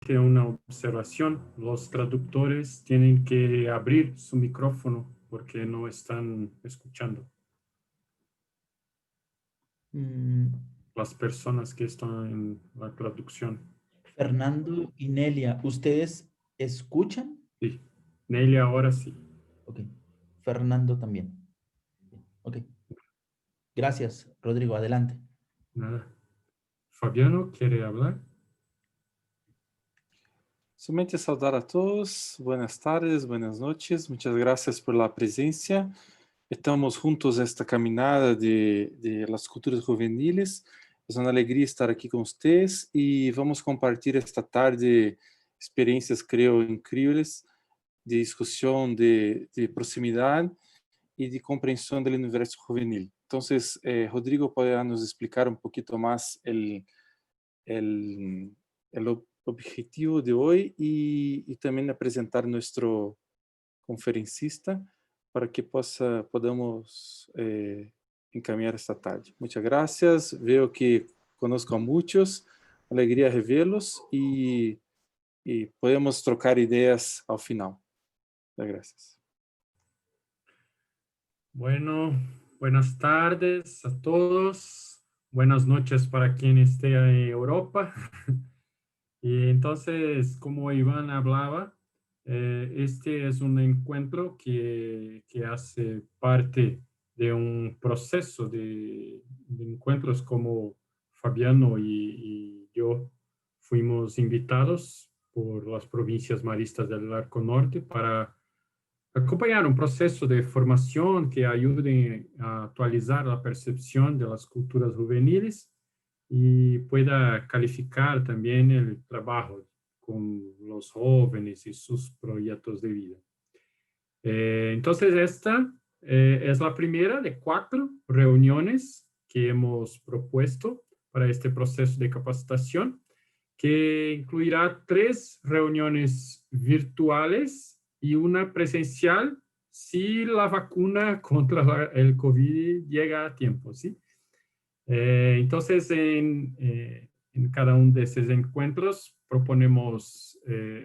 que una observación. Los traductores tienen que abrir su micrófono porque no están escuchando. Las personas que están en la traducción. Fernando y Nelia, ¿ustedes escuchan? Sí. Nelly ahora sí. Ok. Fernando también. Ok. Gracias, Rodrigo. Adelante. Nada. Fabiano, ¿quiere hablar? Somente saudar a todos, buenas tardes, buenas noches, muchas gracias por la presencia. Estamos juntos en esta caminada de las culturas juveniles. Es una alegría estar aquí con ustedes y vamos a compartir esta tarde experiencias, creo, increíbles de discusión, de proximidad y de comprensión del universo juvenil. Entonces, Rodrigo puede nos explicar un poquito más el, el objetivo de hoy y también apresentar nuestro conferencista para que podamos encaminhar esta tarde. Muchas gracias. Veo que conozco a muchos. Alegría reverlos y podemos trocar ideas al final. Muchas gracias. Bueno, buenas tardes a todos. Buenas noches para quien esté en Europa. Y entonces, como Iván hablaba, este es un encuentro que hace parte de un proceso de encuentros como Fabiano y yo fuimos invitados por las provincias maristas del Arco Norte para acompañar un proceso de formación que ayude a actualizar la percepción de las culturas juveniles y pueda calificar también el trabajo con los jóvenes y sus proyectos de vida. Entonces, esta es la primera de 4 reuniones que hemos propuesto para este proceso de capacitación, que incluirá 3 reuniones virtuales y una presencial si la vacuna contra el COVID llega a tiempo, ¿sí? Entonces, en cada uno de esos encuentros proponemos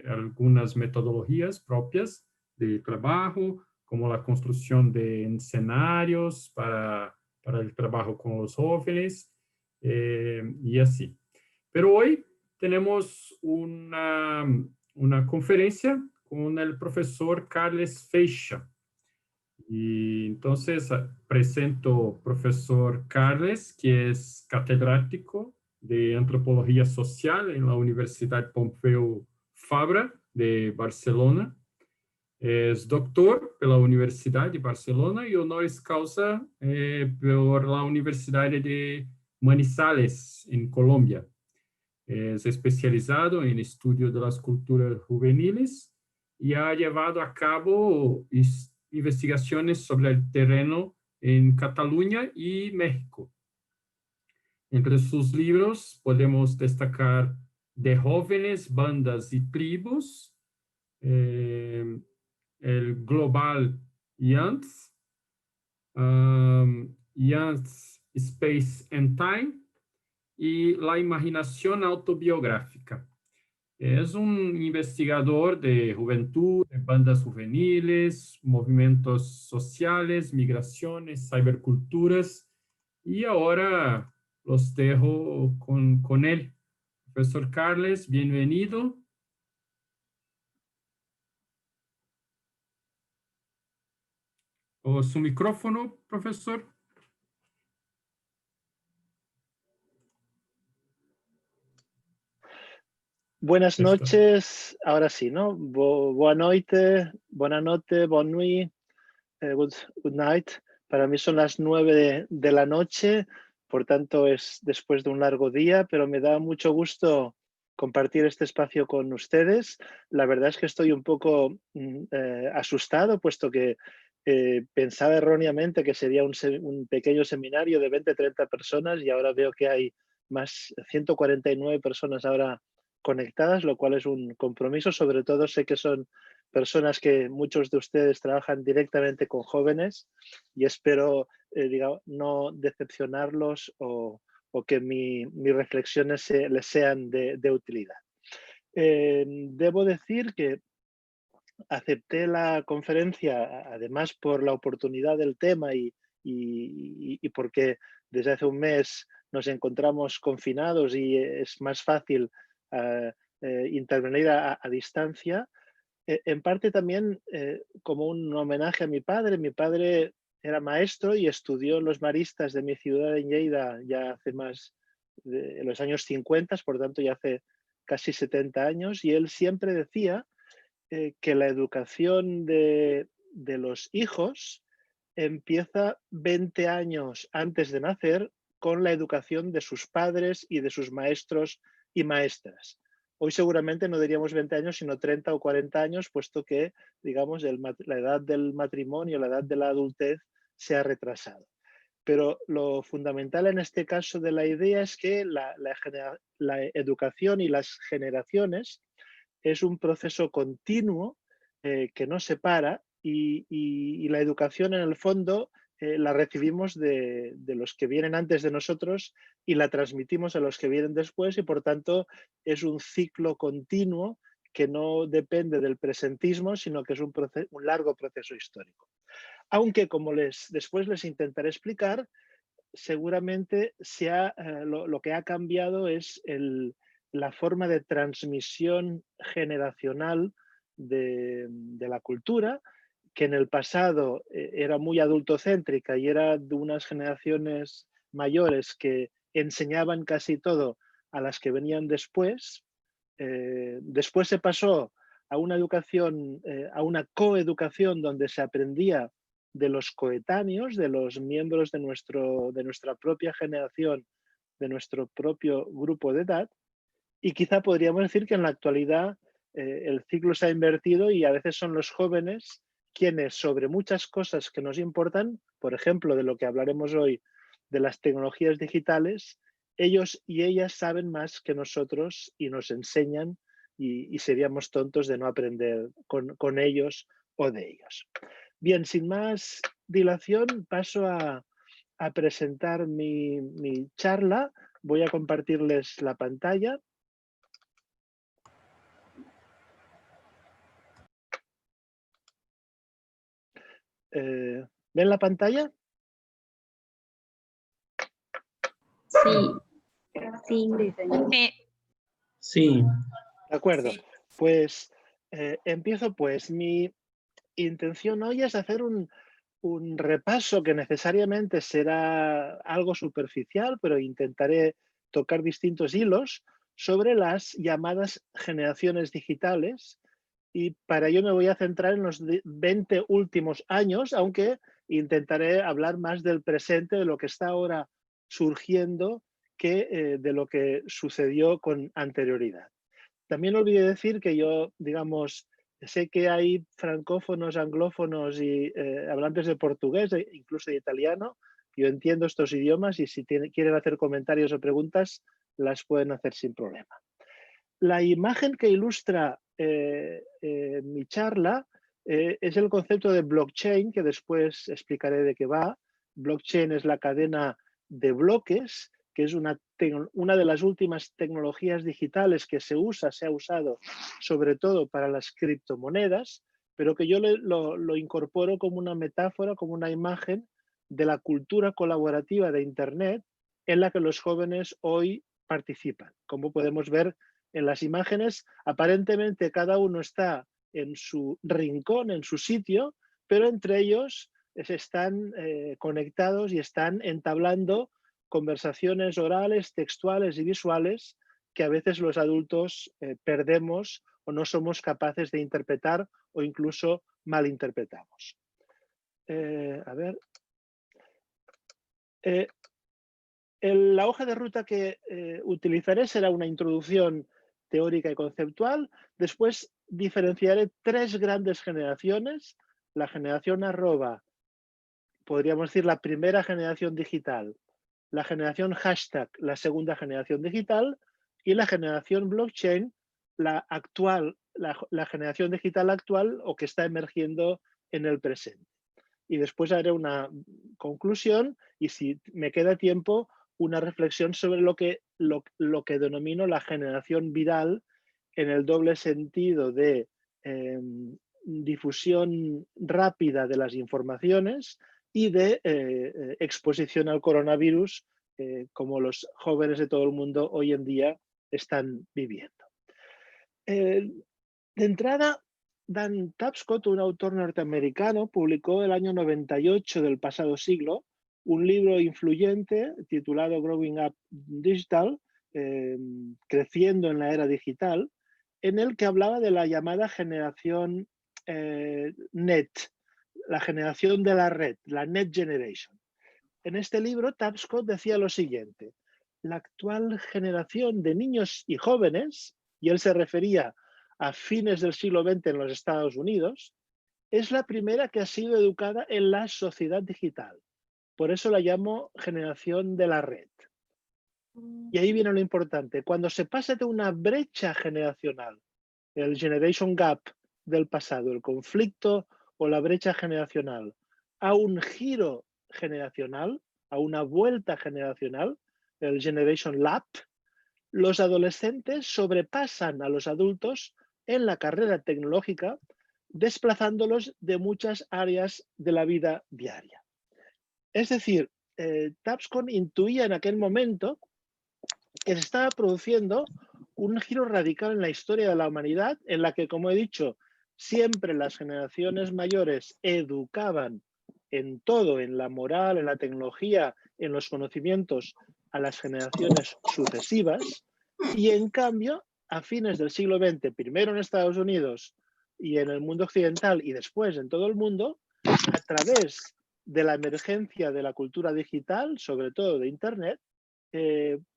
algunas metodologías propias de trabajo, como la construcción de escenarios para el trabajo con los jóvenes y así. Pero hoy tenemos una conferencia con el profesor Carles Feixa. Y entonces presento profesor Carles, que es catedrático de Antropología Social en la Universidad Pompeu Fabra de Barcelona. Es doctor por la Universidad de Barcelona y honoris causa por la Universidad de Manizales, en Colombia. Es especializado en estudio de las culturas juveniles y ha llevado a cabo investigaciones sobre el terreno en Cataluña y México. Entre sus libros podemos destacar De jóvenes, bandas y tribus, el Global Youth, Youth, Space and Time, y la imaginación autobiográfica. Es un investigador de juventud, de bandas juveniles, movimientos sociales, migraciones, cyberculturas, y ahora los dejo con él. Profesor Carles, bienvenido. O su micrófono, profesor. Buenas Está. noches, ahora sí, ¿no? Boa noite, buena noche, bonne nuit, good night. Para mí son las 9 de la noche, por tanto es después de un largo día, pero me da mucho gusto compartir este espacio con ustedes. La verdad es que estoy un poco asustado, puesto que pensaba erróneamente que sería un pequeño seminario de 20-30 personas y ahora veo que hay más 149 personas ahora conectadas, lo cual es un compromiso. Sobre todo sé que son personas que muchos de ustedes trabajan directamente con jóvenes y espero no decepcionarlos o que mis reflexiones les sean de utilidad. Debo decir que acepté la conferencia, además por la oportunidad del tema y porque desde hace un mes nos encontramos confinados y es más fácil intervenir a distancia. En parte también como un homenaje a mi padre. Mi padre era maestro y estudió en los maristas de mi ciudad en Lleida ya hace más de los años 50, por tanto ya hace casi 70 años, y él siempre decía que la educación de los hijos empieza 20 años antes de nacer con la educación de sus padres y de sus maestros y maestras. Hoy seguramente no diríamos 20 años, sino 30 o 40 años, puesto que, digamos, la edad del matrimonio, la edad de la adultez se ha retrasado. Pero lo fundamental en este caso de la idea es que la educación y las generaciones es un proceso continuo que no se para y la educación en el fondo la recibimos de los que vienen antes de nosotros y la transmitimos a los que vienen después, y por tanto es un ciclo continuo que no depende del presentismo, sino que es un largo proceso histórico. Aunque, como después les intentaré explicar, seguramente lo que ha cambiado es la forma de transmisión generacional de la cultura, que en el pasado era muy adultocéntrica y era de unas generaciones mayores que enseñaban casi todo a las que venían después. Después se pasó a una educación, a una coeducación donde se aprendía de los coetáneos, de los miembros de nuestra propia generación, de nuestro propio grupo de edad, y quizá podríamos decir que en la actualidad el ciclo se ha invertido y a veces son los jóvenes quienes sobre muchas cosas que nos importan, por ejemplo, de lo que hablaremos hoy, de las tecnologías digitales, ellos y ellas saben más que nosotros y nos enseñan, y seríamos tontos de no aprender con ellos o de ellos. Bien, sin más dilación, paso a presentar mi charla. Voy a compartirles la pantalla. ¿Ven la pantalla? Sí. Sí. Sí. De acuerdo. Pues empiezo. Pues mi intención hoy es hacer un repaso que necesariamente será algo superficial, pero intentaré tocar distintos hilos sobre las llamadas generaciones digitales, y para ello me voy a centrar en los 20 últimos años, aunque intentaré hablar más del presente, de lo que está ahora surgiendo, que de lo que sucedió con anterioridad. También olvidé decir que yo, digamos, sé que hay francófonos, anglófonos y hablantes de portugués, incluso de italiano. Yo entiendo estos idiomas y si quieren hacer comentarios o preguntas, las pueden hacer sin problema. La imagen que ilustra mi charla es el concepto de blockchain, que después explicaré de qué va. Blockchain es la cadena de bloques, que es una de las últimas tecnologías digitales que se ha usado sobre todo para las criptomonedas, pero que yo lo incorporo como una metáfora, como una imagen de la cultura colaborativa de Internet en la que los jóvenes hoy participan. Como podemos ver en las imágenes, aparentemente cada uno está en su rincón, en su sitio, pero entre ellos están conectados y están entablando conversaciones orales, textuales y visuales que a veces los adultos perdemos o no somos capaces de interpretar o incluso malinterpretamos. A ver. La hoja de ruta que utilizaré será una introducción teórica y conceptual. Después diferenciaré tres grandes generaciones. La generación arroba, podríamos decir la primera generación digital. La generación hashtag, la segunda generación digital. Y la generación blockchain, la generación digital actual o que está emergiendo en el presente. Y después haré una conclusión y, si me queda tiempo, una reflexión sobre lo que denomino la generación viral, en el doble sentido de difusión rápida de las informaciones y de exposición al coronavirus, como los jóvenes de todo el mundo hoy en día están viviendo. De entrada, Dan Tapscott, un autor norteamericano, publicó el año 98 del pasado siglo un libro influyente titulado Growing Up Digital, Creciendo en la Era Digital, en el que hablaba de la llamada generación NET, la generación de la red, la Net Generation. En este libro, Tapscott decía lo siguiente: la actual generación de niños y jóvenes, y él se refería a fines del siglo XX en los Estados Unidos, es la primera que ha sido educada en la sociedad digital. Por eso la llamo generación de la red. Y ahí viene lo importante. Cuando se pasa de una brecha generacional, el generation gap del pasado, el conflicto o la brecha generacional, a un giro generacional, a una vuelta generacional, el generation lap, los adolescentes sobrepasan a los adultos en la carrera tecnológica, desplazándolos de muchas áreas de la vida diaria. Es decir, Tapscott intuía en aquel momento que se estaba produciendo un giro radical en la historia de la humanidad, en la que, como he dicho, siempre las generaciones mayores educaban en todo, en la moral, en la tecnología, en los conocimientos, a las generaciones sucesivas, y en cambio, a fines del siglo XX, primero en Estados Unidos y en el mundo occidental y después en todo el mundo, a través de la emergencia de la cultura digital, sobre todo de Internet,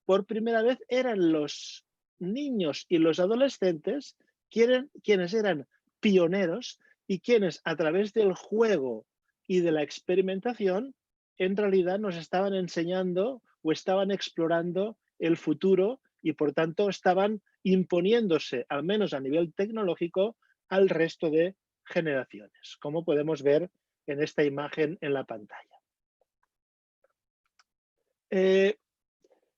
por primera vez eran los niños y los adolescentes quienes eran pioneros y quienes a través del juego y de la experimentación en realidad nos estaban enseñando o estaban explorando el futuro y por tanto estaban imponiéndose, al menos a nivel tecnológico, al resto de generaciones, como podemos ver en esta imagen en la pantalla.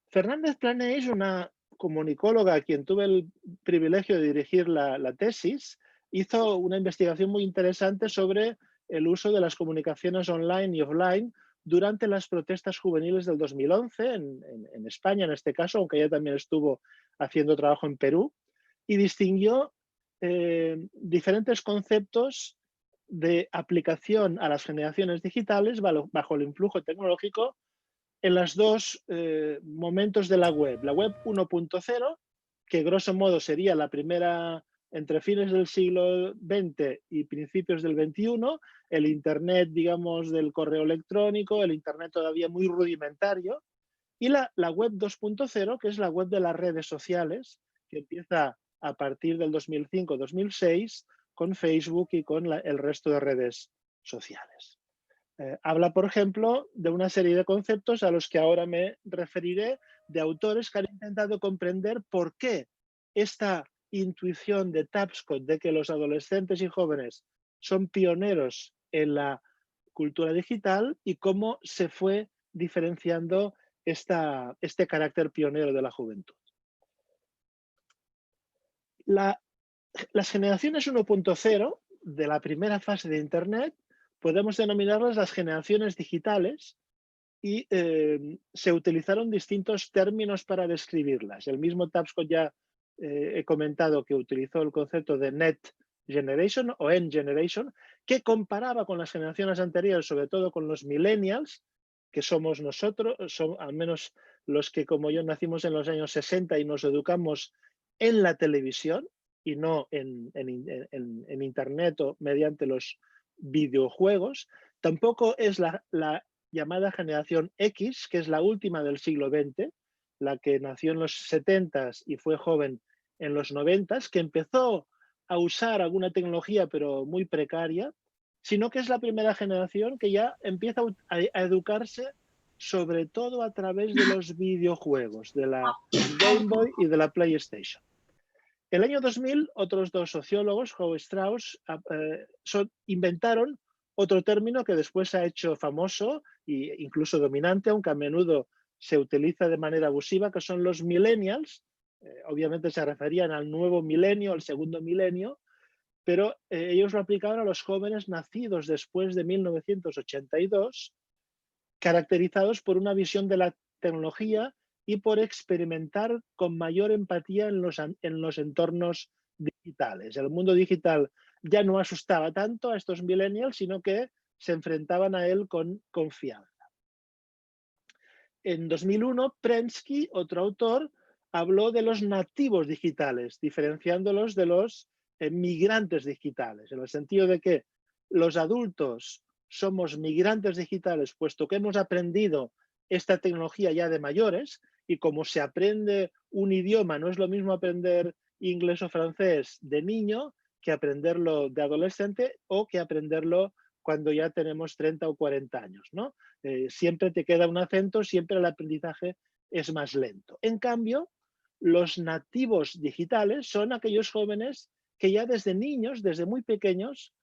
Fernández Planeix, una comunicóloga a quien tuve el privilegio de dirigir la tesis, hizo una investigación muy interesante sobre el uso de las comunicaciones online y offline durante las protestas juveniles del 2011, en España en este caso, aunque ella también estuvo haciendo trabajo en Perú, y distinguió diferentes conceptos de aplicación a las generaciones digitales bajo el influjo tecnológico en los dos momentos de la web 1.0, que grosso modo sería la primera entre fines del siglo XX y principios del XXI, el Internet, digamos, del correo electrónico, el Internet todavía muy rudimentario, y la web 2.0, que es la web de las redes sociales, que empieza a partir del 2005-2006 con Facebook y con el resto de redes sociales. Habla, por ejemplo, de una serie de conceptos a los que ahora me referiré, de autores que han intentado comprender por qué esta intuición de Tapscott de que los adolescentes y jóvenes son pioneros en la cultura digital y cómo se fue diferenciando este carácter pionero de la juventud. Las generaciones 1.0 de la primera fase de Internet podemos denominarlas las generaciones digitales y se utilizaron distintos términos para describirlas. El mismo Tapscott ya he comentado que utilizó el concepto de Net Generation o N Generation, que comparaba con las generaciones anteriores, sobre todo con los millennials, que somos nosotros, al menos los que como yo nacimos en los años 60 y nos educamos en la televisión y no en Internet o mediante los videojuegos. Tampoco es la llamada generación X, que es la última del siglo XX, la que nació en los 70s y fue joven en los 90s, que empezó a usar alguna tecnología pero muy precaria, sino que es la primera generación que ya empieza a educarse sobre todo a través de los videojuegos, de la Game Boy y de la PlayStation. El año 2000, otros dos sociólogos, Howe Strauss, inventaron otro término que después se ha hecho famoso e incluso dominante, aunque a menudo se utiliza de manera abusiva, que son los millennials, obviamente se referían al nuevo milenio, al segundo milenio, pero ellos lo aplicaban a los jóvenes nacidos después de 1982, caracterizados por una visión de la tecnología y por experimentar con mayor empatía en los entornos digitales. El mundo digital ya no asustaba tanto a estos millennials, sino que se enfrentaban a él con confianza. En 2001, Prensky, otro autor, habló de los nativos digitales, diferenciándolos de los migrantes digitales, en el sentido de que los adultos somos migrantes digitales, puesto que hemos aprendido esta tecnología ya de mayores, y como se aprende un idioma, no es lo mismo aprender inglés o francés de niño que aprenderlo de adolescente o que aprenderlo cuando ya tenemos 30 o 40 años, ¿no? Siempre te queda un acento, siempre el aprendizaje es más lento. En cambio, los nativos digitales son aquellos jóvenes que ya desde niños, desde muy pequeños,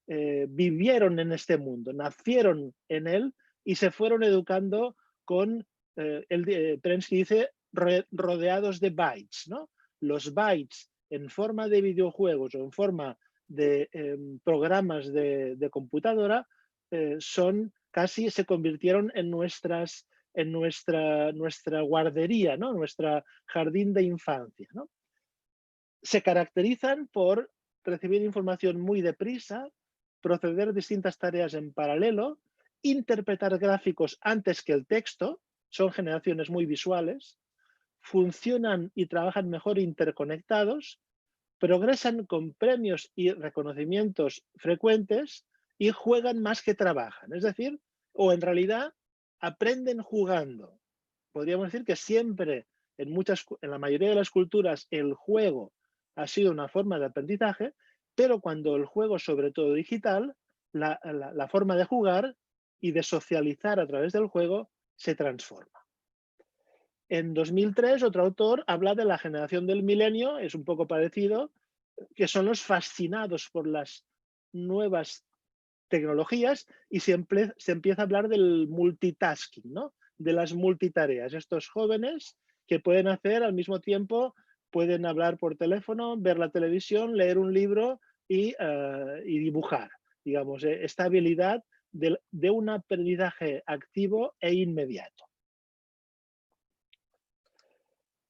vivieron en este mundo, nacieron en él y se fueron educando con, Prensky dice, rodeados de bytes, ¿no? Los bytes en forma de videojuegos o en forma de programas de computadora son casi, se convirtieron en nuestra guardería, ¿no? Nuestra jardín de infancia, ¿no? Se caracterizan por recibir información muy deprisa, proceder distintas tareas en paralelo, interpretar gráficos antes que el texto, son generaciones muy visuales, funcionan y trabajan mejor interconectados, progresan con premios y reconocimientos frecuentes y juegan más que trabajan. Es decir, o en realidad aprenden jugando. Podríamos decir que siempre, en la mayoría de las culturas, el juego ha sido una forma de aprendizaje, pero cuando el juego, sobre todo digital, la forma de jugar y de socializar a través del juego se transforma. En 2003, otro autor habla de la generación del milenio, es un poco parecido, que son los fascinados por las nuevas tecnologías y se empieza a hablar del multitasking, ¿no? De las multitareas. Estos jóvenes que pueden hacer al mismo tiempo, pueden hablar por teléfono, ver la televisión, leer un libro y dibujar. Digamos, esta habilidad de un aprendizaje activo e inmediato.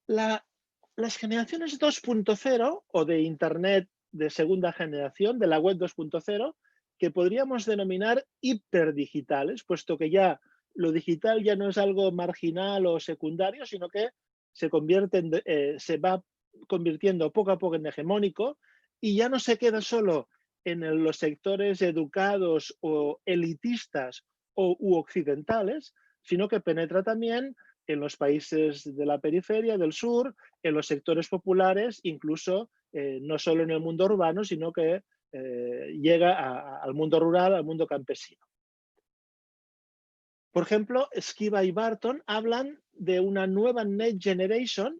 Las generaciones 2.0 o de Internet de segunda generación, de la web 2.0, que podríamos denominar hiperdigitales, puesto que ya lo digital ya no es algo marginal o secundario, sino que se va convirtiendo poco a poco en hegemónico y ya no se queda solo en los sectores educados o elitistas u occidentales, sino que penetra también en los países de la periferia, del sur, en los sectores populares, incluso no solo en el mundo urbano, sino que llega al mundo rural, al mundo campesino. Por ejemplo, Esquiva y Barton hablan de una nueva Next Generation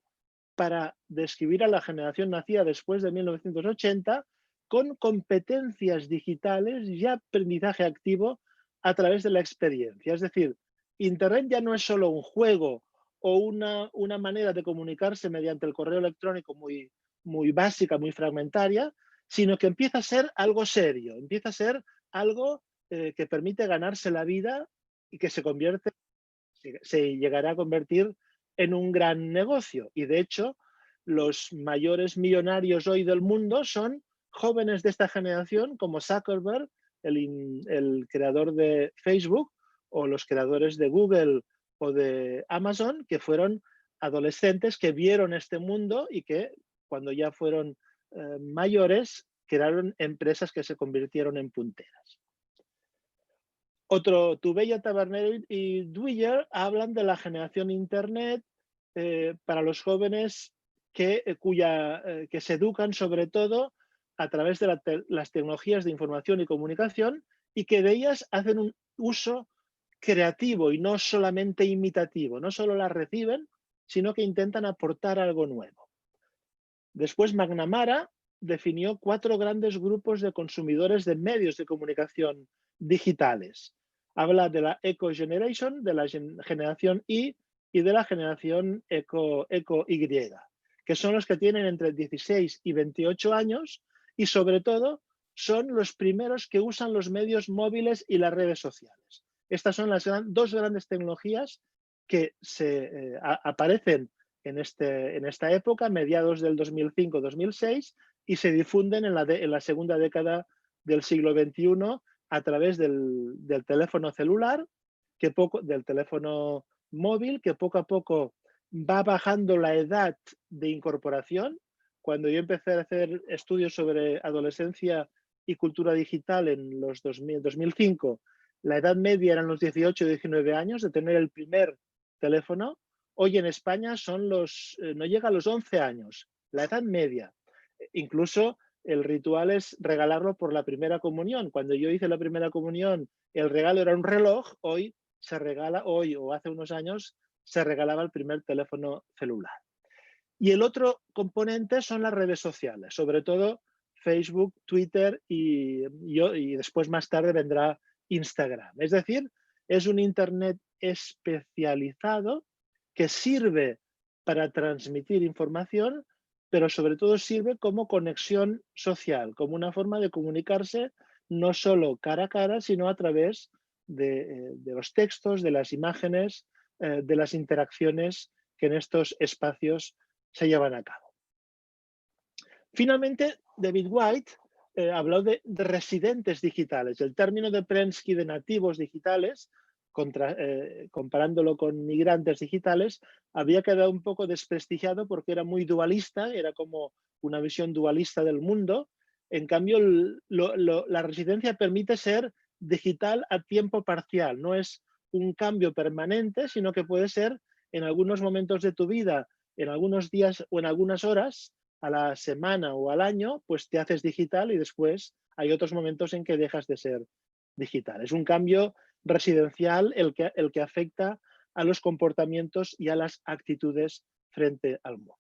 para describir a la generación nacida después de 1980 con competencias digitales y aprendizaje activo a través de la experiencia. Es decir, Internet ya no es solo un juego o una manera de comunicarse mediante el correo electrónico muy básica, muy fragmentaria, sino que empieza a ser algo serio, empieza a ser algo que permite ganarse la vida y que se llegará a convertir en un gran negocio. Y de hecho, los mayores millonarios hoy del mundo son jóvenes de esta generación, como Zuckerberg, el creador de Facebook, o los creadores de Google o de Amazon, que fueron adolescentes que vieron este mundo y que cuando ya fueron mayores, crearon empresas que se convirtieron en punteras. Tubella, Taberner y Dwyer hablan de la generación Internet para los jóvenes que se educan sobre todo a través de las tecnologías de información y comunicación y que de ellas hacen un uso creativo y no solamente imitativo. No solo las reciben, sino que intentan aportar algo nuevo. Después McNamara definió 4 grandes grupos de consumidores de medios de comunicación digitales. Habla de la Eco Generation, de la generación Y y de la generación Eco Y. que son los que tienen entre 16 y 28 años y sobre todo son los primeros que usan los medios móviles y las redes sociales. Estas son las dos grandes tecnologías que aparecen en esta época, mediados del 2005-2006, y se difunden en la segunda década del siglo XXI a través del teléfono celular, del teléfono móvil, que poco a poco va bajando la edad de incorporación. Cuando yo empecé a hacer estudios sobre adolescencia y cultura digital en los 2005, la edad media eran los 18 o 19 años de tener el primer teléfono. Hoy en España no llega a los 11 años, la edad media. Incluso el ritual es regalarlo por la primera comunión. Cuando yo hice la primera comunión, el regalo era un reloj. Hoy o hace unos años, se regalaba el primer teléfono celular. Y el otro componente son las redes sociales, sobre todo Facebook, Twitter y después más tarde vendrá Instagram. Es decir, es un Internet especializado que sirve para transmitir información, pero sobre todo sirve como conexión social, como una forma de comunicarse no solo cara a cara, sino a través de los textos, de las imágenes, de las interacciones que en estos espacios se llevan a cabo. Finalmente, David White habló de residentes digitales. El término de Prensky de nativos digitales, comparándolo con migrantes digitales, había quedado un poco desprestigiado porque era muy dualista, era como una visión dualista del mundo. En cambio, la residencia permite ser digital a tiempo parcial. No es un cambio permanente, sino que puede ser en algunos momentos de tu vida, en algunos días o en algunas horas, a la semana o al año, pues te haces digital y después hay otros momentos en que dejas de ser digital. Es un cambio residencial el que afecta a los comportamientos y a las actitudes frente al mundo.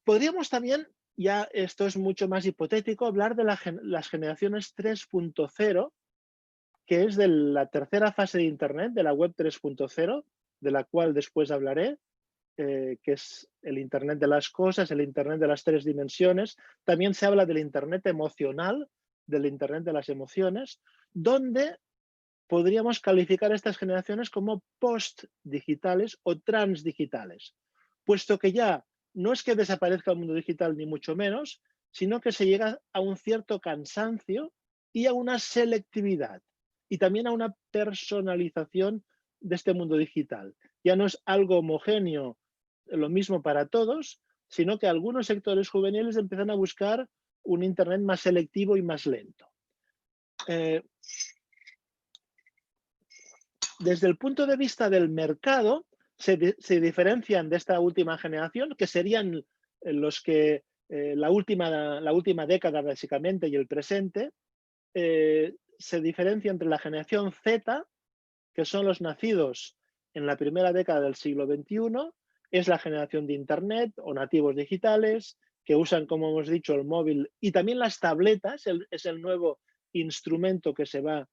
Podríamos también, ya esto es mucho más hipotético, hablar de las generaciones 3.0, que es de la tercera fase de Internet, de la web 3.0, de la cual después hablaré, que es el Internet de las cosas, el Internet de las tres dimensiones. También se habla del Internet emocional, del Internet de las emociones, donde podríamos calificar estas generaciones como post-digitales o transdigitales, puesto que ya no es que desaparezca el mundo digital ni mucho menos, sino que se llega a un cierto cansancio y a una selectividad y también a una personalización de este mundo digital. Ya no es algo homogéneo, lo mismo para todos, sino que algunos sectores juveniles empiezan a buscar un Internet más selectivo y más lento. Desde el punto de vista del mercado, se diferencian de esta última generación, que serían los que la última década básicamente y el presente, se diferencia entre la generación Z, que son los nacidos en la primera década del siglo XXI, es la generación de Internet o nativos digitales, que usan, como hemos dicho, el móvil y también las tabletas, es el nuevo instrumento que se va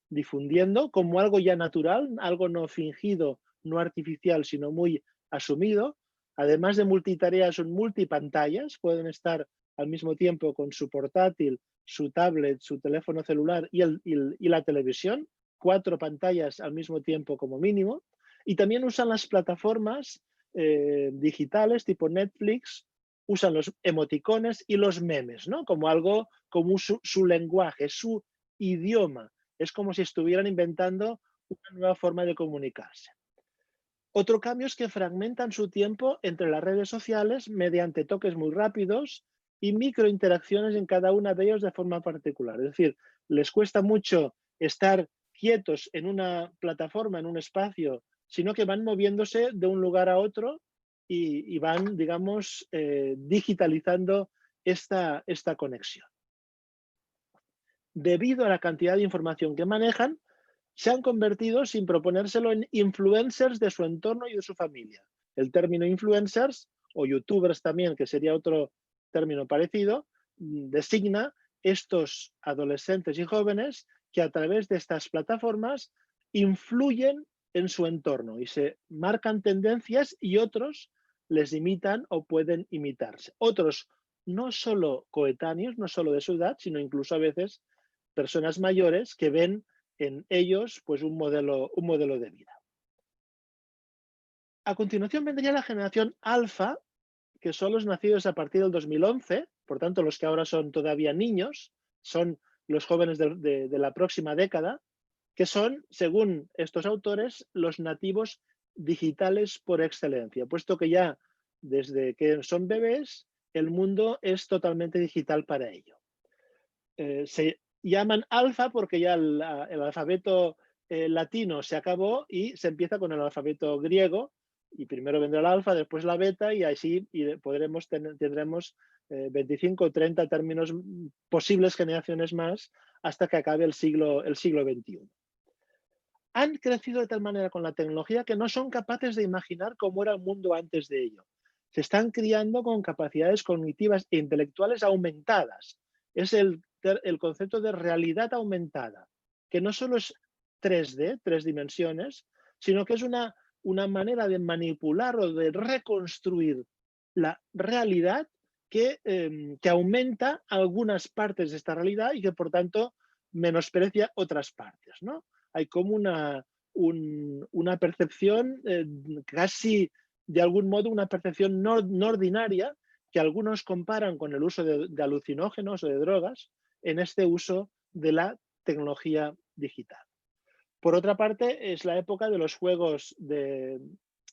difundiendo como algo ya natural, algo no fingido, no artificial, sino muy asumido. Además de multitareas, son multipantallas, pueden estar al mismo tiempo con su portátil, su tablet, su teléfono celular y la televisión, 4 pantallas al mismo tiempo como mínimo. Y también usan las plataformas digitales tipo Netflix, usan los emoticones y los memes, ¿no? Como algo, como su lenguaje, su idioma. Es como si estuvieran inventando una nueva forma de comunicarse. Otro cambio es que fragmentan su tiempo entre las redes sociales mediante toques muy rápidos y microinteracciones en cada una de ellas de forma particular. Es decir, les cuesta mucho estar quietos en una plataforma, en un espacio, sino que van moviéndose de un lugar a otro y van, digamos, digitalizando esta conexión. Debido a la cantidad de información que manejan, se han convertido, sin proponérselo, en influencers de su entorno y de su familia. El término influencers, o youtubers también, que sería otro término parecido, designa estos adolescentes y jóvenes que a través de estas plataformas influyen en su entorno y se marcan tendencias y otros les imitan o pueden imitarse. Otros no solo coetáneos, no solo de su edad, sino incluso a veces personas mayores que ven en ellos pues un modelo de vida. A continuación vendría la generación alfa, que son los nacidos a partir del 2011, por tanto los que ahora son todavía niños, son los jóvenes de la próxima década, que son, según estos autores, los nativos digitales por excelencia, puesto que ya desde que son bebés el mundo es totalmente digital para ello. Se llaman alfa porque ya el alfabeto latino se acabó y se empieza con el alfabeto griego, y primero vendrá el alfa, después la beta, y así tendremos 25 o 30 términos, posibles generaciones más, hasta que acabe el siglo XXI. Han crecido de tal manera con la tecnología que no son capaces de imaginar cómo era el mundo antes de ello. Se están criando con capacidades cognitivas e intelectuales aumentadas. Es el concepto de realidad aumentada, que no solo es 3D, 3 dimensiones, sino que es una manera de manipular o de reconstruir la realidad que aumenta algunas partes de esta realidad y que por tanto menosprecia otras partes, ¿no? Hay como una percepción casi, de algún modo, una percepción no ordinaria que algunos comparan con el uso de alucinógenos o de drogas en este uso de la tecnología digital. Por otra parte, es la época de los juegos de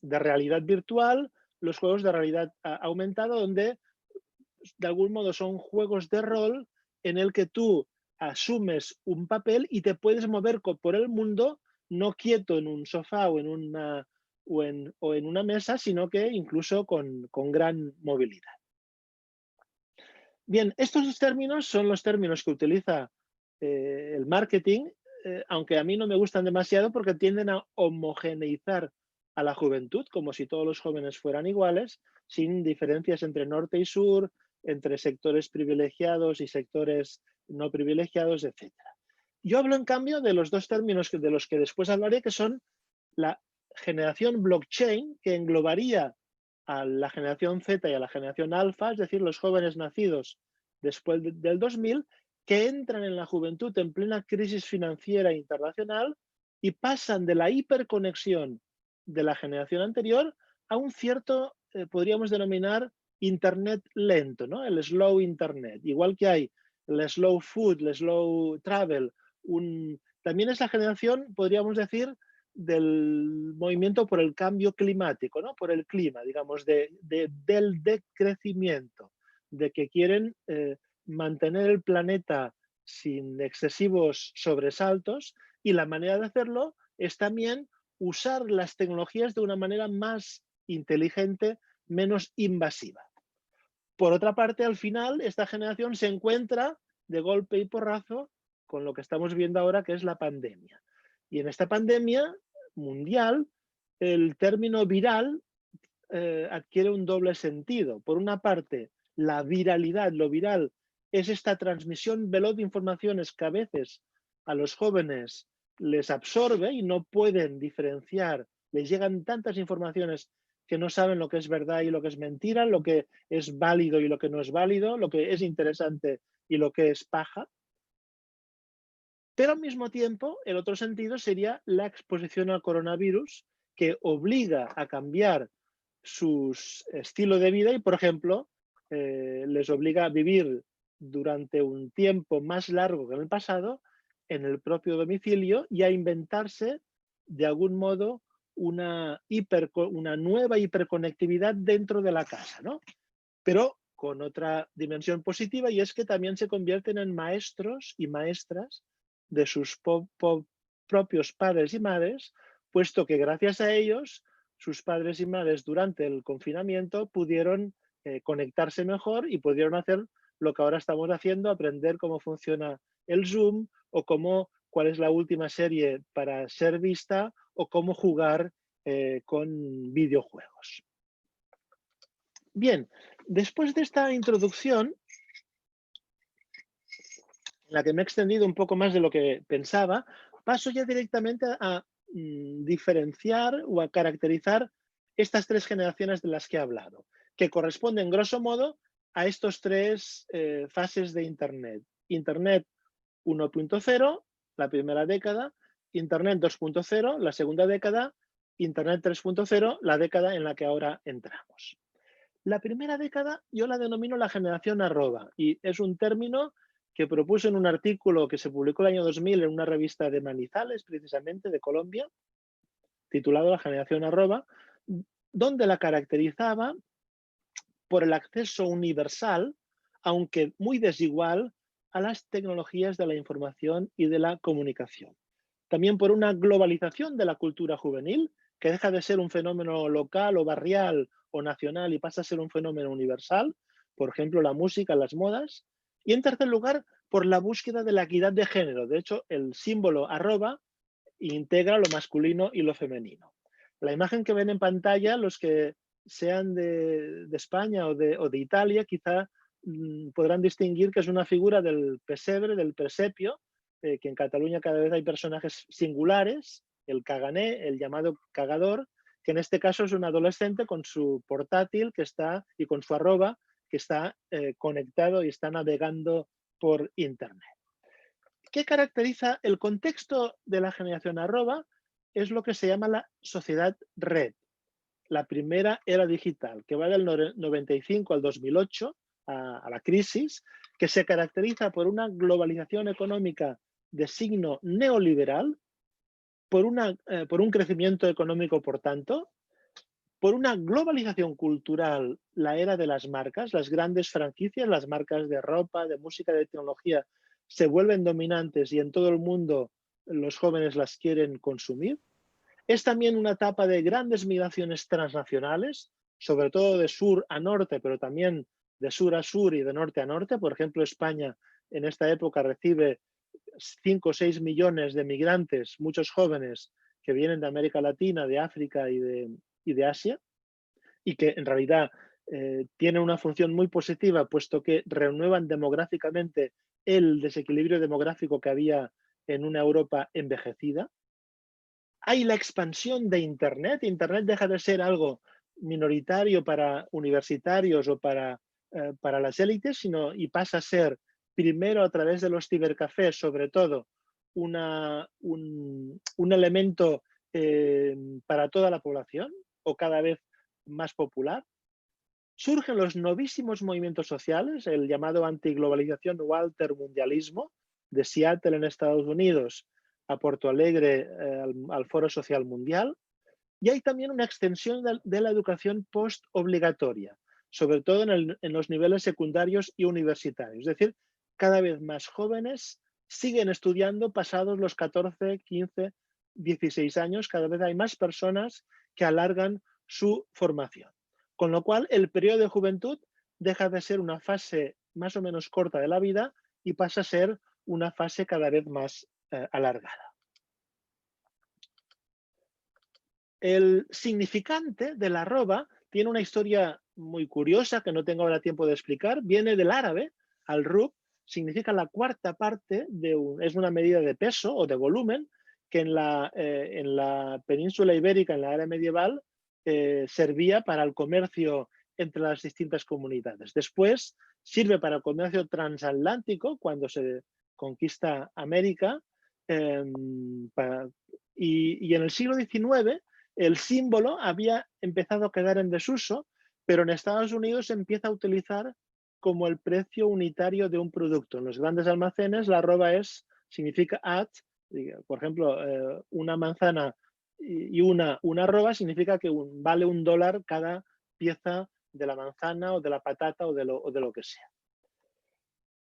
realidad virtual, los juegos de realidad aumentada, donde de algún modo son juegos de rol en el que tú asumes un papel y te puedes mover por el mundo, no quieto en un sofá o en una mesa, sino que incluso con gran movilidad. Bien, estos dos términos son los términos que utiliza el marketing, aunque a mí no me gustan demasiado porque tienden a homogeneizar a la juventud, como si todos los jóvenes fueran iguales, sin diferencias entre norte y sur, entre sectores privilegiados y sectores no privilegiados, etc. Yo hablo, en cambio, de los dos términos de los que después hablaré, que son la generación blockchain, que englobaría a la generación Z y a la generación alfa, es decir, los jóvenes nacidos después del 2000, que entran en la juventud en plena crisis financiera internacional y pasan de la hiperconexión de la generación anterior a un cierto, podríamos denominar, Internet lento, ¿no? El slow Internet. Igual que hay el slow food, el slow travel, también es la generación, podríamos decir, del movimiento por el cambio climático, ¿no? Por el clima, digamos, del decrecimiento, de que quieren mantener el planeta sin excesivos sobresaltos, y la manera de hacerlo es también usar las tecnologías de una manera más inteligente, menos invasiva. Por otra parte, al final, esta generación se encuentra de golpe y porrazo con lo que estamos viendo ahora, que es la pandemia. Y en esta pandemia mundial, el término viral adquiere un doble sentido. Por una parte, la viralidad, lo viral, es esta transmisión veloz de informaciones que a veces a los jóvenes les absorbe y no pueden diferenciar, les llegan tantas informaciones que no saben lo que es verdad y lo que es mentira, lo que es válido y lo que no es válido, lo que es interesante y lo que es paja. Pero al mismo tiempo, el otro sentido sería la exposición al coronavirus, que obliga a cambiar su estilo de vida y, por ejemplo, les obliga a vivir durante un tiempo más largo que en el pasado en el propio domicilio y a inventarse, de algún modo, una nueva hiperconectividad dentro de la casa, ¿no? Pero con otra dimensión positiva, y es que también se convierten en maestros y maestras de sus propios padres y madres, puesto que gracias a ellos, sus padres y madres durante el confinamiento pudieron conectarse mejor y pudieron hacer lo que ahora estamos haciendo, aprender cómo funciona el Zoom o cuál es la última serie para ser vista o cómo jugar con videojuegos. Bien, después de esta introducción, en la que me he extendido un poco más de lo que pensaba, paso ya directamente a diferenciar o a caracterizar estas tres generaciones de las que he hablado, que corresponden, grosso modo, a estos tres fases de Internet. Internet 1.0, la primera década, Internet 2.0, la segunda década, Internet 3.0, la década en la que ahora entramos. La primera década yo la denomino la generación arroba y es un término que propuse en un artículo que se publicó el año 2000 en una revista de Manizales, precisamente de Colombia, titulado La generación arroba, donde la caracterizaba por el acceso universal, aunque muy desigual, a las tecnologías de la información y de la comunicación. También por una globalización de la cultura juvenil, que deja de ser un fenómeno local o barrial o nacional y pasa a ser un fenómeno universal, por ejemplo, la música, las modas. Y en tercer lugar, por la búsqueda de la equidad de género. De hecho, el símbolo arroba integra lo masculino y lo femenino. La imagen que ven en pantalla, los que sean de España o de Italia, quizá podrán distinguir que es una figura del pesebre, del presepio, que en Cataluña cada vez hay personajes singulares, el cagané, el llamado cagador, que en este caso es un adolescente con su portátil que está, y con su arroba que está conectado y está navegando por Internet. ¿Qué caracteriza el contexto de la generación arroba? Es lo que se llama la sociedad red, la primera era digital, que va del 95 al 2008, a la crisis, que se caracteriza por una globalización económica de signo neoliberal, por un crecimiento económico, por tanto, por una globalización cultural, la era de las marcas, las grandes franquicias, las marcas de ropa, de música, de tecnología, se vuelven dominantes y en todo el mundo los jóvenes las quieren consumir. Es también una etapa de grandes migraciones transnacionales, sobre todo de sur a norte, pero también de sur a sur y de norte a norte. Por ejemplo, España en esta época recibe 5 o 6 millones de migrantes, muchos jóvenes que vienen de América Latina, de África y de Asia, y que en realidad tienen una función muy positiva, puesto que renuevan demográficamente el desequilibrio demográfico que había en una Europa envejecida. Hay la expansión de Internet. Internet deja de ser algo minoritario para universitarios o para las élites, y pasa a ser, primero a través de los cibercafés, sobre todo, un elemento para toda la población o cada vez más popular. Surgen los novísimos movimientos sociales, el llamado antiglobalización o altermundialismo, de Seattle en Estados Unidos a Porto Alegre, al Foro Social Mundial. Y hay también una extensión de la educación post-obligatoria, sobre todo en los niveles secundarios y universitarios. Es decir, cada vez más jóvenes siguen estudiando pasados los 14, 15, 16 años. Cada vez hay más personas que alargan su formación. Con lo cual, el periodo de juventud deja de ser una fase más o menos corta de la vida y pasa a ser una fase cada vez más alargada. El significante de la arroba tiene una historia muy curiosa que no tengo ahora tiempo de explicar. Viene del árabe, al-rub, significa la cuarta parte es una medida de peso o de volumen que en la península ibérica, en la era medieval, servía para el comercio entre las distintas comunidades. Después sirve para el comercio transatlántico cuando se conquista América, y en el siglo XIX el símbolo había empezado a quedar en desuso, pero en Estados Unidos se empieza a utilizar como el precio unitario de un producto. En los grandes almacenes la arroba significa at, por ejemplo, una manzana y una arroba significa que vale $1 cada pieza de la manzana o de la patata o de lo que sea.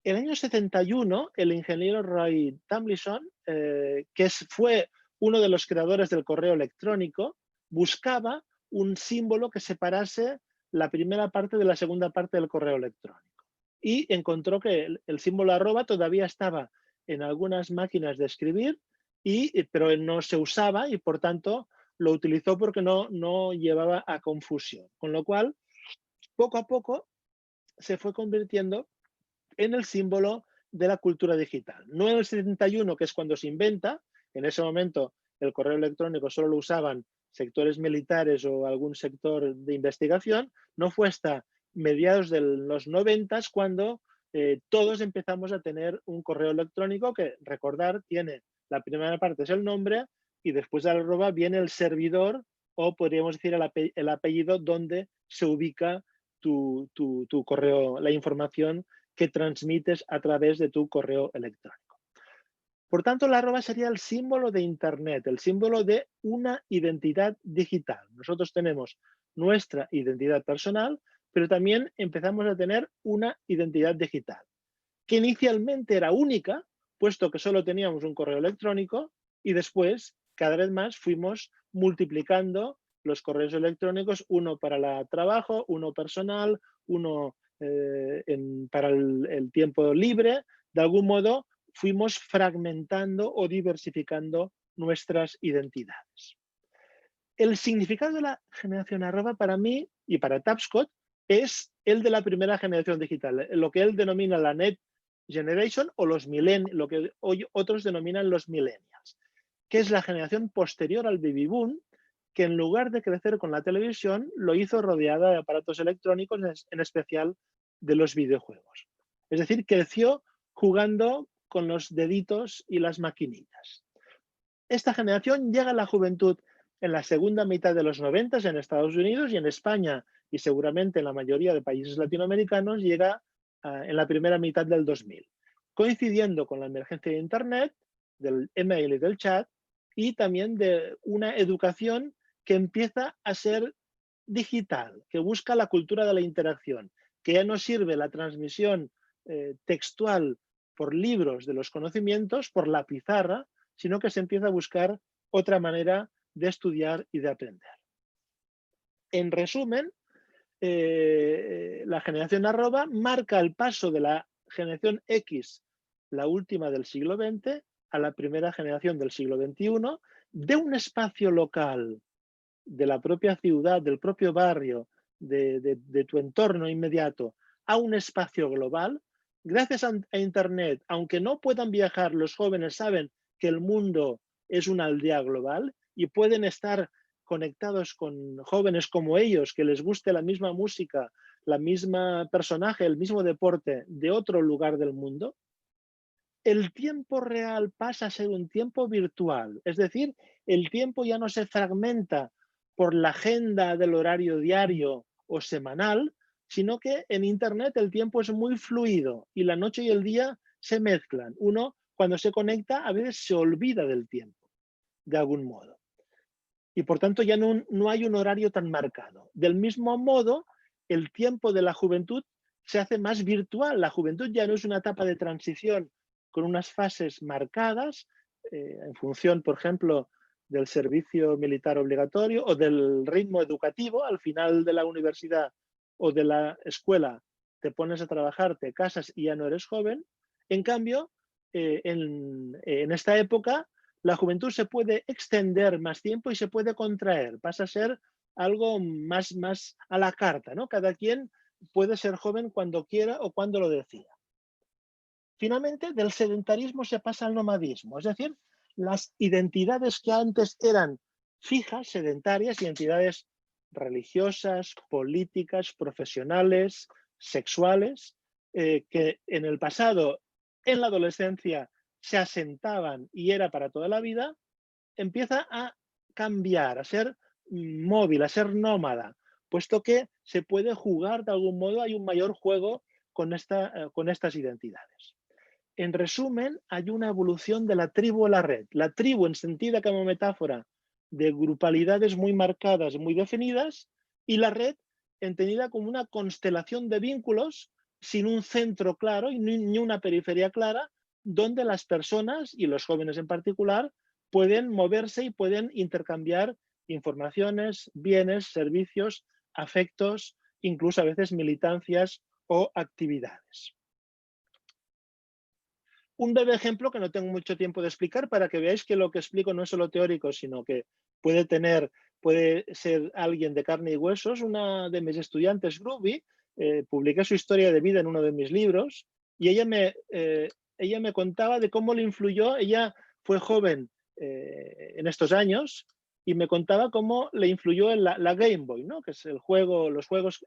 En el año 71, el ingeniero Roy Tomlinson, que fue uno de los creadores del correo electrónico, buscaba un símbolo que separase la primera parte de la segunda parte del correo electrónico. Y encontró que el símbolo arroba todavía estaba en algunas máquinas de escribir, pero no se usaba y por tanto lo utilizó porque no llevaba a confusión. Con lo cual, poco a poco se fue convirtiendo en el símbolo de la cultura digital. No en el 71, que es cuando se inventa. En ese momento el correo electrónico solo lo usaban sectores militares o algún sector de investigación, no fue hasta mediados de los 90 cuando todos empezamos a tener un correo electrónico que, recordar, tiene la primera parte es el nombre y después del arroba viene el servidor o podríamos decir el apellido donde se ubica tu correo, la información que transmites a través de tu correo electrónico. Por tanto, la arroba sería el símbolo de Internet, el símbolo de una identidad digital. Nosotros tenemos nuestra identidad personal, pero también empezamos a tener una identidad digital, que inicialmente era única, puesto que solo teníamos un correo electrónico, y después, cada vez más, fuimos multiplicando los correos electrónicos, uno para el trabajo, uno personal, uno para el tiempo libre. De algún modo, fuimos fragmentando o diversificando nuestras identidades. El significado de la generación arroba para mí y para Tapscott es el de la primera generación digital, lo que él denomina la Net Generation o los lo que hoy otros denominan los millennials, que es la generación posterior al baby boom, que en lugar de crecer con la televisión, lo hizo rodeada de aparatos electrónicos, en especial de los videojuegos. Es decir, creció jugando con los deditos y las maquinitas. Esta generación llega a la juventud en la segunda mitad de los 90 en Estados Unidos y en España, y seguramente en la mayoría de países latinoamericanos, llega en la primera mitad del 2000, coincidiendo con la emergencia de Internet, del email y del chat, y también de una educación que empieza a ser digital, que busca la cultura de la interacción, que ya no sirve la transmisión textual por libros de los conocimientos, por la pizarra, sino que se empieza a buscar otra manera de estudiar y de aprender. En resumen, la generación arroba marca el paso de la generación X, la última del siglo XX, a la primera generación del siglo XXI, de un espacio local, de la propia ciudad, del propio barrio, de tu entorno inmediato, a un espacio global. Gracias a Internet, aunque no puedan viajar, los jóvenes saben que el mundo es una aldea global y pueden estar conectados con jóvenes como ellos, que les guste la misma música, la misma personaje, el mismo deporte de otro lugar del mundo. El tiempo real pasa a ser un tiempo virtual, es decir, el tiempo ya no se fragmenta por la agenda del horario diario o semanal, sino que en Internet el tiempo es muy fluido y la noche y el día se mezclan. Uno, cuando se conecta, a veces se olvida del tiempo, de algún modo. Y por tanto ya no hay un horario tan marcado. Del mismo modo, el tiempo de la juventud se hace más virtual. La juventud ya no es una etapa de transición con unas fases marcadas en función, por ejemplo, del servicio militar obligatorio o del ritmo educativo. Al final de la universidad o de la escuela te pones a trabajar, te casas y ya no eres joven. En cambio, en esta época, la juventud se puede extender más tiempo y se puede contraer. Pasa a ser algo más a la carta, ¿no? Cada quien puede ser joven cuando quiera o cuando lo decida. Finalmente, del sedentarismo se pasa al nomadismo, es decir, las identidades que antes eran fijas, sedentarias, identidades religiosas, políticas, profesionales, sexuales, que en el pasado, en la adolescencia, se asentaban y era para toda la vida, empieza a cambiar, a ser móvil, a ser nómada, puesto que se puede jugar de algún modo, hay un mayor juego con estas identidades. En resumen, hay una evolución de la tribu a la red. La tribu entendida como metáfora de grupalidades muy marcadas, muy definidas, y la red entendida como una constelación de vínculos sin un centro claro y ni una periferia clara, donde las personas, y los jóvenes en particular, pueden moverse y pueden intercambiar informaciones, bienes, servicios, afectos, incluso a veces militancias o actividades. Un breve ejemplo que no tengo mucho tiempo de explicar para que veáis que lo que explico no es solo teórico, sino que puede ser alguien de carne y huesos. Una de mis estudiantes, Ruby, publiqué su historia de vida en uno de mis libros y ella me contaba de cómo le influyó. Ella fue joven en estos años y me contaba cómo le influyó en la Game Boy, ¿no? Que es los juegos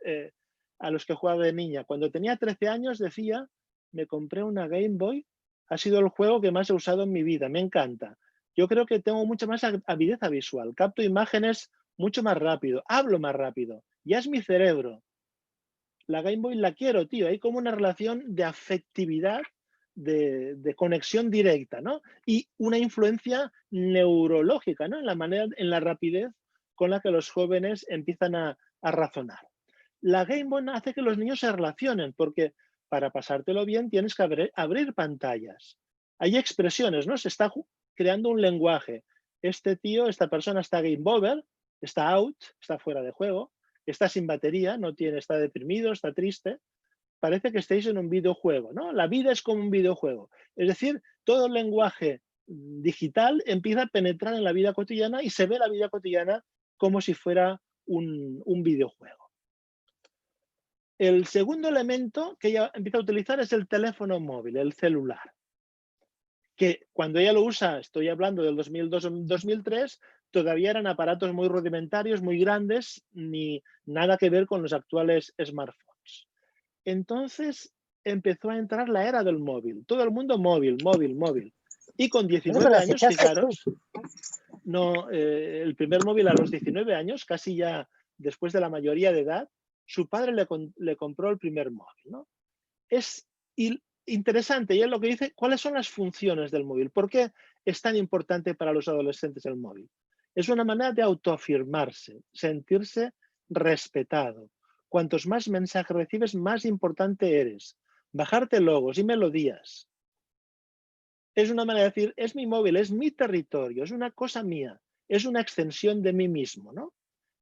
a los que jugaba de niña. Cuando tenía 13 años decía, me compré una Game Boy, ha sido el juego que más he usado en mi vida, me encanta. Yo creo que tengo mucha más habilidad visual, capto imágenes mucho más rápido, hablo más rápido, ya es mi cerebro. La Game Boy la quiero, tío, hay como una relación de afectividad, de conexión directa, ¿no? Y una influencia neurológica, ¿no? En la rapidez con la que los jóvenes empiezan a razonar. La Game Boy hace que los niños se relacionen, porque para pasártelo bien tienes que abrir pantallas. Hay expresiones, ¿no? Se está creando un lenguaje. Este tío, esta persona está game over, está out, está fuera de juego, está sin batería, está deprimido, está triste. Parece que estáis en un videojuego, ¿no? La vida es como un videojuego. Es decir, todo el lenguaje digital empieza a penetrar en la vida cotidiana y se ve la vida cotidiana como si fuera un videojuego. El segundo elemento que ella empieza a utilizar es el teléfono móvil, el celular. Que cuando ella lo usa, estoy hablando del 2002-2003, todavía eran aparatos muy rudimentarios, muy grandes, ni nada que ver con los actuales smartphones. Entonces empezó a entrar la era del móvil. Todo el mundo móvil. Y con 19 años, fijaros, el primer móvil a los 19 años, casi ya después de la mayoría de edad, su padre le compró el primer móvil, ¿no? Es interesante, y es lo que dice, ¿cuáles son las funciones del móvil? ¿Por qué es tan importante para los adolescentes el móvil? Es una manera de autoafirmarse, sentirse respetado. Cuantos más mensajes recibes, más importante eres. Bajarte logos y melodías. Es una manera de decir, es mi móvil, es mi territorio, es una cosa mía, es una extensión de mí mismo, ¿no?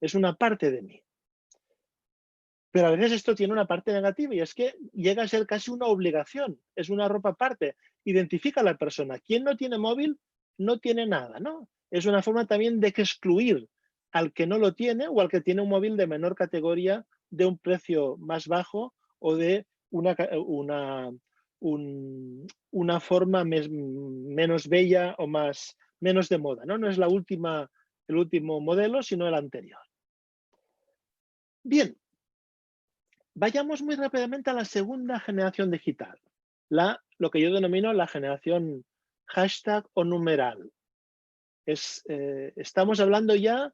Es una parte de mí. Pero a veces esto tiene una parte negativa y es que llega a ser casi una obligación, es una ropa aparte. Identifica a la persona. Quien no tiene móvil no tiene nada, ¿no? Es una forma también de excluir al que no lo tiene o al que tiene un móvil de menor categoría, de un precio más bajo o de una forma menos bella o menos de moda, ¿no? No es el último modelo, sino el anterior. Bien. Vayamos muy rápidamente a la segunda generación digital, lo que yo denomino la generación hashtag o numeral. Estamos hablando ya,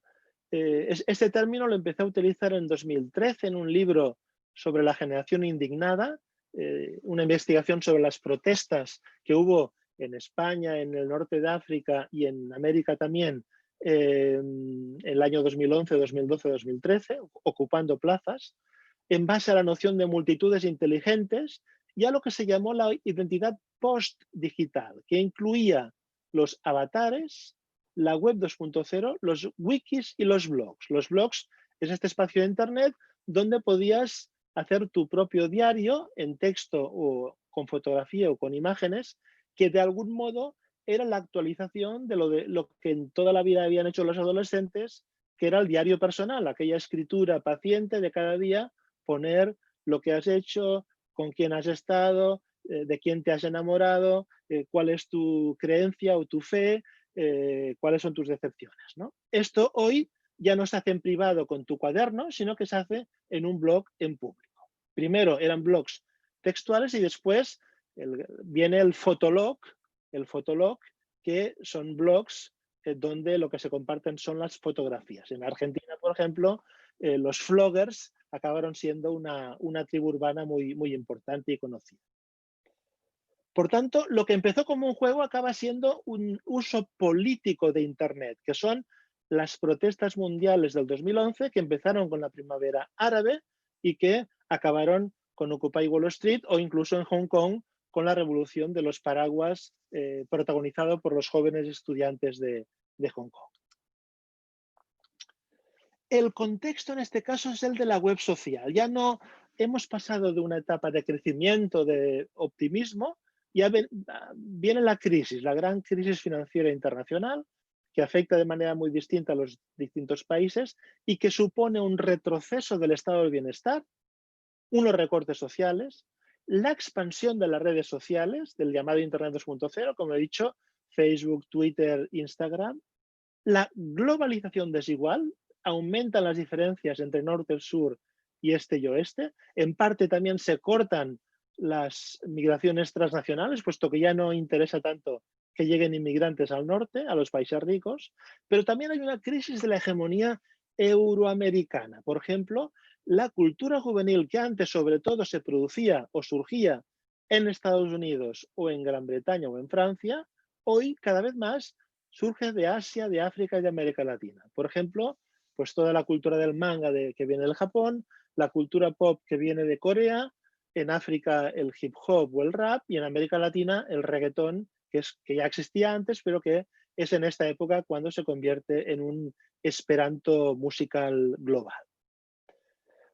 este término lo empecé a utilizar en 2013 en un libro sobre la generación indignada, una investigación sobre las protestas que hubo en España, en el norte de África y en América también, en el año 2011, 2012, 2013, ocupando plazas, en base a la noción de multitudes inteligentes y a lo que se llamó la identidad post-digital, que incluía los avatares, la web 2.0, los wikis y los blogs. Los blogs es este espacio de Internet donde podías hacer tu propio diario en texto o con fotografía o con imágenes, que de algún modo era la actualización de lo que en toda la vida habían hecho los adolescentes, que era el diario personal, aquella escritura paciente de cada día, poner lo que has hecho, con quién has estado, de quién te has enamorado, cuál es tu creencia o tu fe, cuáles son tus decepciones, ¿no? Esto hoy ya no se hace en privado con tu cuaderno, sino que se hace en un blog en público. Primero eran blogs textuales y después viene el fotolog, que son blogs donde lo que se comparten son las fotografías. En Argentina, por ejemplo, los floggers acabaron siendo una tribu urbana muy importante y conocida. Por tanto, lo que empezó como un juego acaba siendo un uso político de Internet, que son las protestas mundiales del 2011, que empezaron con la primavera árabe y que acabaron con Occupy Wall Street o incluso en Hong Kong con la revolución de los paraguas protagonizado por los jóvenes estudiantes de Hong Kong. El contexto en este caso es el de la web social. Ya no hemos pasado de una etapa de crecimiento, de optimismo, ya viene la crisis, la gran crisis financiera internacional, que afecta de manera muy distinta a los distintos países y que supone un retroceso del estado del bienestar, unos recortes sociales, la expansión de las redes sociales, del llamado Internet 2.0, como he dicho, Facebook, Twitter, Instagram, la globalización desigual, aumentan las diferencias entre norte, sur y este y oeste. En parte también se cortan las migraciones transnacionales, puesto que ya no interesa tanto que lleguen inmigrantes al norte, a los países ricos, pero también hay una crisis de la hegemonía euroamericana. Por ejemplo, la cultura juvenil que antes sobre todo se producía o surgía en Estados Unidos o en Gran Bretaña o en Francia, hoy cada vez más surge de Asia, de África y de América Latina. Por ejemplo, pues toda la cultura del manga que viene del Japón, la cultura pop que viene de Corea, en África el hip hop o el rap y en América Latina el reggaetón, que ya existía antes, pero que es en esta época cuando se convierte en un esperanto musical global.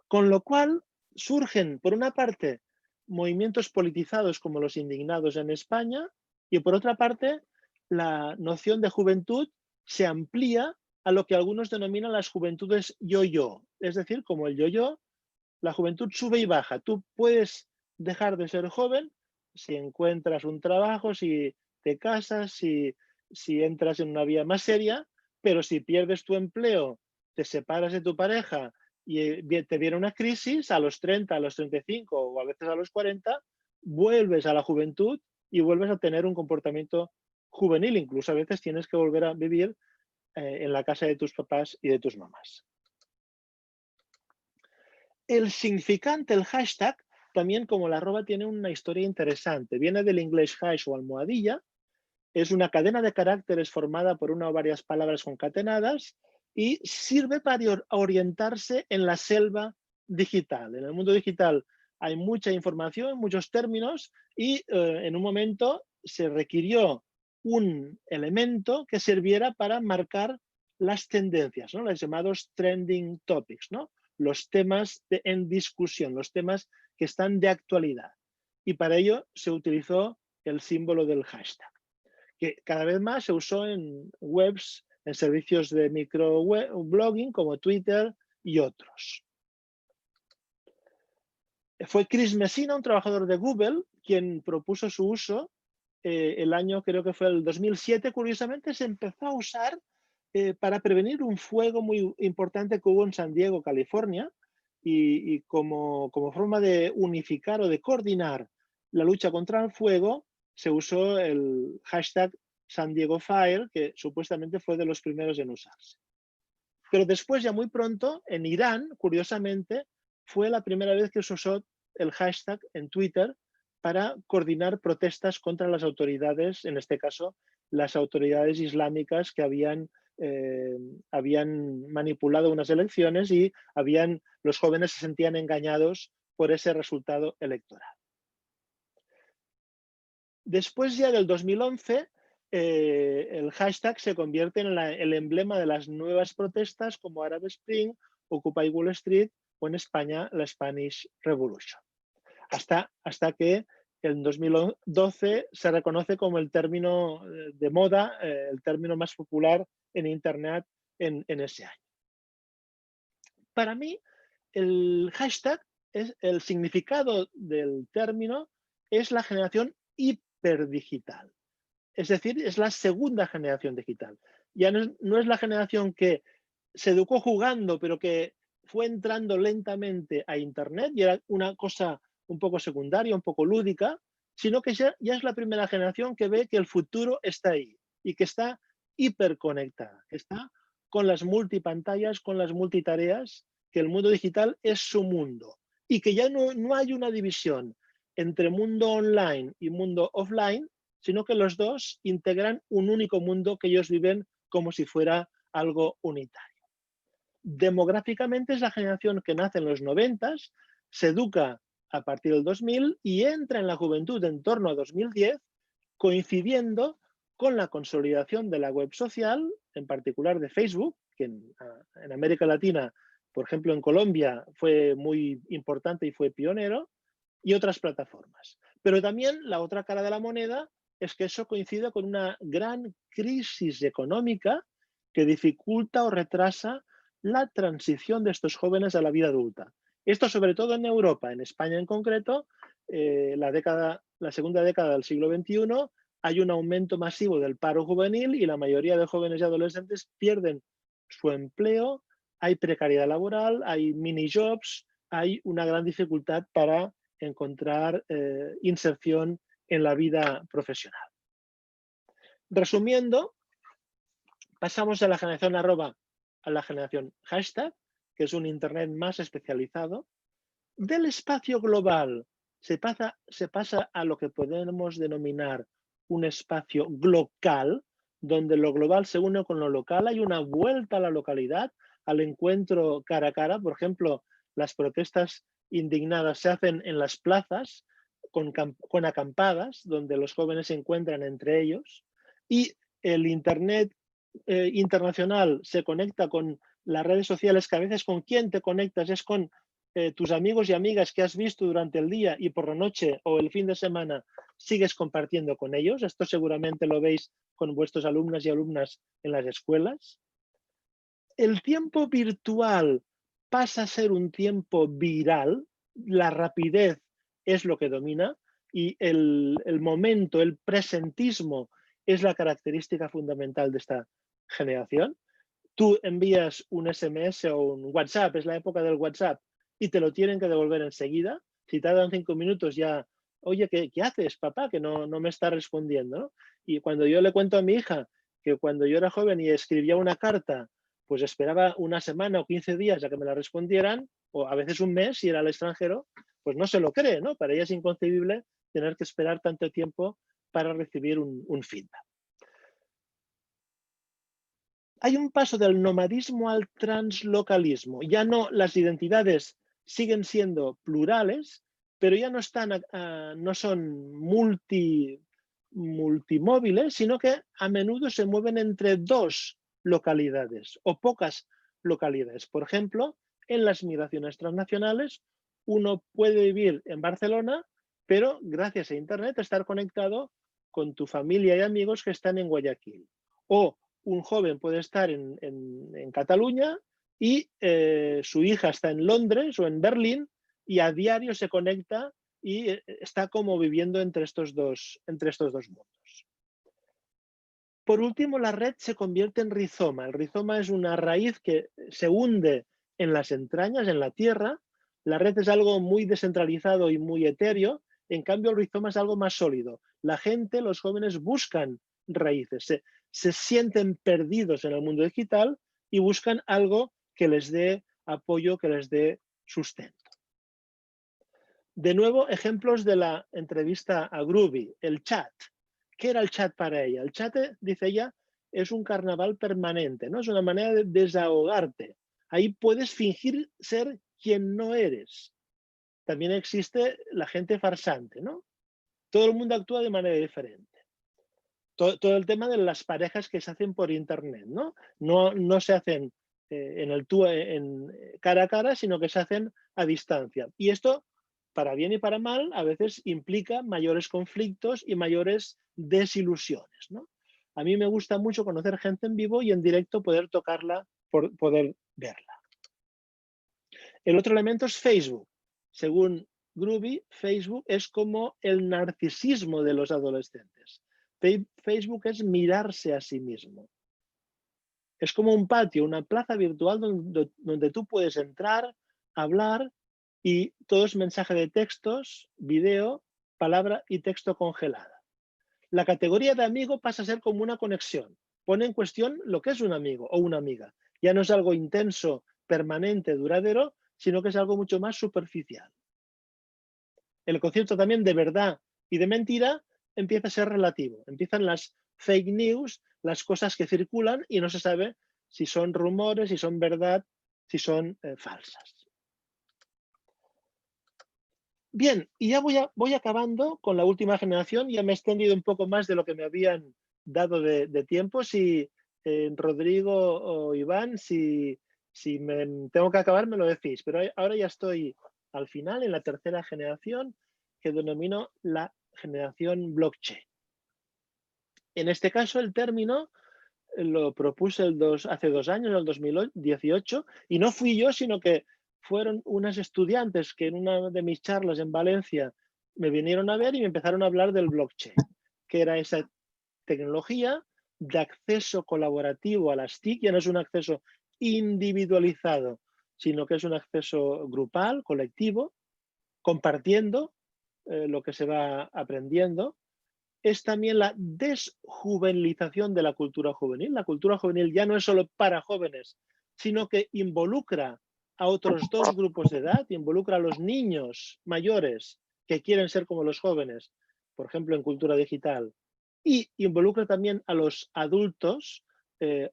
Con lo cual surgen, por una parte, movimientos politizados como los indignados en España y por otra parte, la noción de juventud se amplía a lo que algunos denominan las juventudes yo-yo. Es decir, como el yo-yo, la juventud sube y baja. Tú puedes dejar de ser joven si encuentras un trabajo, si te casas, si entras en una vía más seria, pero si pierdes tu empleo, te separas de tu pareja y te viene una crisis, a los 30, a los 35 o a veces a los 40, vuelves a la juventud y vuelves a tener un comportamiento juvenil. Incluso a veces tienes que volver a vivir en la casa de tus papás y de tus mamás. El significante, el hashtag, también como la arroba tiene una historia interesante. Viene del inglés hash o almohadilla. Es una cadena de caracteres formada por una o varias palabras concatenadas y sirve para orientarse en la selva digital. En el mundo digital hay mucha información, muchos términos y en un momento se requirió un elemento que sirviera para marcar las tendencias, ¿no? Los llamados trending topics, ¿no? Los temas en discusión, los temas que están de actualidad. Y para ello se utilizó el símbolo del hashtag, que cada vez más se usó en webs, en servicios de microblogging como Twitter y otros. Fue Chris Messina, un trabajador de Google, quien propuso su uso. El año, creo que fue el 2007, curiosamente, se empezó a usar para prevenir un fuego muy importante que hubo en San Diego, California, y como forma de unificar o de coordinar la lucha contra el fuego, se usó el hashtag San Diego Fire, que supuestamente fue de los primeros en usarse. Pero después, ya muy pronto, en Irán, curiosamente, fue la primera vez que se usó el hashtag en Twitter para coordinar protestas contra las autoridades, en este caso, las autoridades islámicas que habían manipulado unas elecciones y los jóvenes se sentían engañados por ese resultado electoral. Después ya del 2011, el hashtag se convierte en el emblema de las nuevas protestas como Arab Spring, Occupy Wall Street o en España la Spanish Revolution. Hasta que en 2012 se reconoce como el término de moda, el término más popular en Internet en ese año. Para mí, el hashtag, el significado del término es la generación hiperdigital. Es decir, es la segunda generación digital. Ya no es la generación que se educó jugando, pero que fue entrando lentamente a Internet y era una cosa un poco secundaria, un poco lúdica, sino que ya es la primera generación que ve que el futuro está ahí y que está hiperconectada, que está con las multipantallas, con las multitareas, que el mundo digital es su mundo y que ya no hay una división entre mundo online y mundo offline, sino que los dos integran un único mundo que ellos viven como si fuera algo unitario. Demográficamente es la generación que nace en los 90, se educa a partir del 2000 y entra en la juventud en torno a 2010, coincidiendo con la consolidación de la web social, en particular de Facebook, que en América Latina, por ejemplo en Colombia, fue muy importante y fue pionero, y otras plataformas. Pero también la otra cara de la moneda es que eso coincide con una gran crisis económica que dificulta o retrasa la transición de estos jóvenes a la vida adulta. Esto sobre todo en Europa, en España en concreto, la segunda década del siglo XXI hay un aumento masivo del paro juvenil y la mayoría de jóvenes y adolescentes pierden su empleo, hay precariedad laboral, hay mini jobs, hay una gran dificultad para encontrar inserción en la vida profesional. Resumiendo, pasamos de la generación arroba a la generación hashtag, que es un Internet más especializado. Del espacio global se pasa a lo que podemos denominar un espacio glocal, donde lo global se une con lo local. Hay una vuelta a la localidad, al encuentro cara a cara. Por ejemplo, las protestas indignadas se hacen en las plazas con acampadas, donde los jóvenes se encuentran entre ellos. Y el Internet internacional se conecta con las redes sociales, que a veces con quién te conectas es con tus amigos y amigas que has visto durante el día y por la noche o el fin de semana sigues compartiendo con ellos. Esto seguramente lo veis con vuestros alumnos y alumnas en las escuelas. El tiempo virtual pasa a ser un tiempo viral. La rapidez es lo que domina y el momento, el presentismo es la característica fundamental de esta generación. Tú envías un SMS o un WhatsApp, es la época del WhatsApp, y te lo tienen que devolver enseguida. Si tardan 5 minutos ya, oye, ¿qué haces, papá? Que no me está respondiendo, ¿no? Y cuando yo le cuento a mi hija que cuando yo era joven y escribía una carta, pues esperaba una semana o 15 días a que me la respondieran, o a veces un mes si era al extranjero, pues no se lo cree, ¿no? Para ella es inconcebible tener que esperar tanto tiempo para recibir un feedback. Hay un paso del nomadismo al translocalismo. Ya no, las identidades siguen siendo plurales, pero ya no son multimóviles, sino que a menudo se mueven entre dos localidades o pocas localidades. Por ejemplo, en las migraciones transnacionales, uno puede vivir en Barcelona, pero gracias a Internet estar conectado con tu familia y amigos que están en Guayaquil. O un joven puede estar en Cataluña y su hija está en Londres o en Berlín y a diario se conecta y está como viviendo entre estos dos mundos. Por último, la red se convierte en rizoma. El rizoma es una raíz que se hunde en las entrañas, en la tierra. La red es algo muy descentralizado y muy etéreo. En cambio, el rizoma es algo más sólido. La gente, los jóvenes, buscan raíces, se sienten perdidos en el mundo digital y buscan algo que les dé apoyo, que les dé sustento. De nuevo, ejemplos de la entrevista a Groovy, el chat. ¿Qué era el chat para ella? El chat, dice ella, es un carnaval permanente, ¿no? Es una manera de desahogarte. Ahí puedes fingir ser quien no eres. También existe la gente farsante, ¿no? Todo el mundo actúa de manera diferente. Todo el tema de las parejas que se hacen por internet, ¿no? No se hacen cara a cara, sino que se hacen a distancia. Y esto, para bien y para mal, a veces implica mayores conflictos y mayores desilusiones, ¿no? A mí me gusta mucho conocer gente en vivo y en directo poder tocarla, poder verla. El otro elemento es Facebook. Según Groovy, Facebook es como el narcisismo de los adolescentes. Facebook es mirarse a sí mismo. Es como un patio, una plaza virtual donde tú puedes entrar, hablar y todo es mensaje de textos, video, palabra y texto congelada. La categoría de amigo pasa a ser como una conexión. Pone en cuestión lo que es un amigo o una amiga. Ya no es algo intenso, permanente, duradero, sino que es algo mucho más superficial. El concepto también de verdad y de mentira empieza a ser relativo. Empiezan las fake news, las cosas que circulan y no se sabe si son rumores, si son verdad, si son falsas. Bien, y ya voy acabando con la última generación. Ya me he extendido un poco más de lo que me habían dado de tiempo. Si Rodrigo o Iván, si me tengo que acabar, me lo decís. Pero ahora ya estoy al final, en la tercera generación, que denomino la generación blockchain. En este caso, el término lo propuse hace 2 años, en el 2018, y no fui yo, sino que fueron unas estudiantes que en una de mis charlas en Valencia me vinieron a ver y me empezaron a hablar del blockchain. que era esa tecnología de acceso colaborativo a las TIC. Ya no es un acceso individualizado, sino que es un acceso grupal, colectivo, compartiendo lo que se va aprendiendo. Es también la desjuvenilización de la cultura juvenil. La cultura juvenil ya no es solo para jóvenes, sino que involucra a otros dos grupos de edad, involucra a los niños mayores que quieren ser como los jóvenes, por ejemplo, en cultura digital, y involucra también a los adultos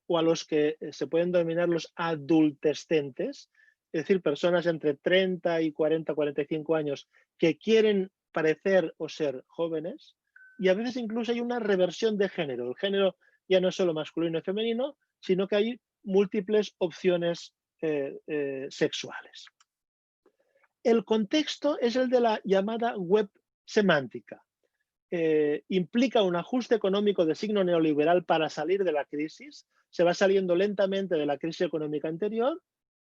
o a los que se pueden denominar los adultescentes, es decir, personas entre 30 y 40, 45 años que quieren parecer o ser jóvenes, y a veces incluso hay una reversión de género. El género ya no es solo masculino y femenino, sino que hay múltiples opciones sexuales. El contexto es el de la llamada web semántica. Implica un ajuste económico de signo neoliberal para salir de la crisis. Se va saliendo lentamente de la crisis económica anterior,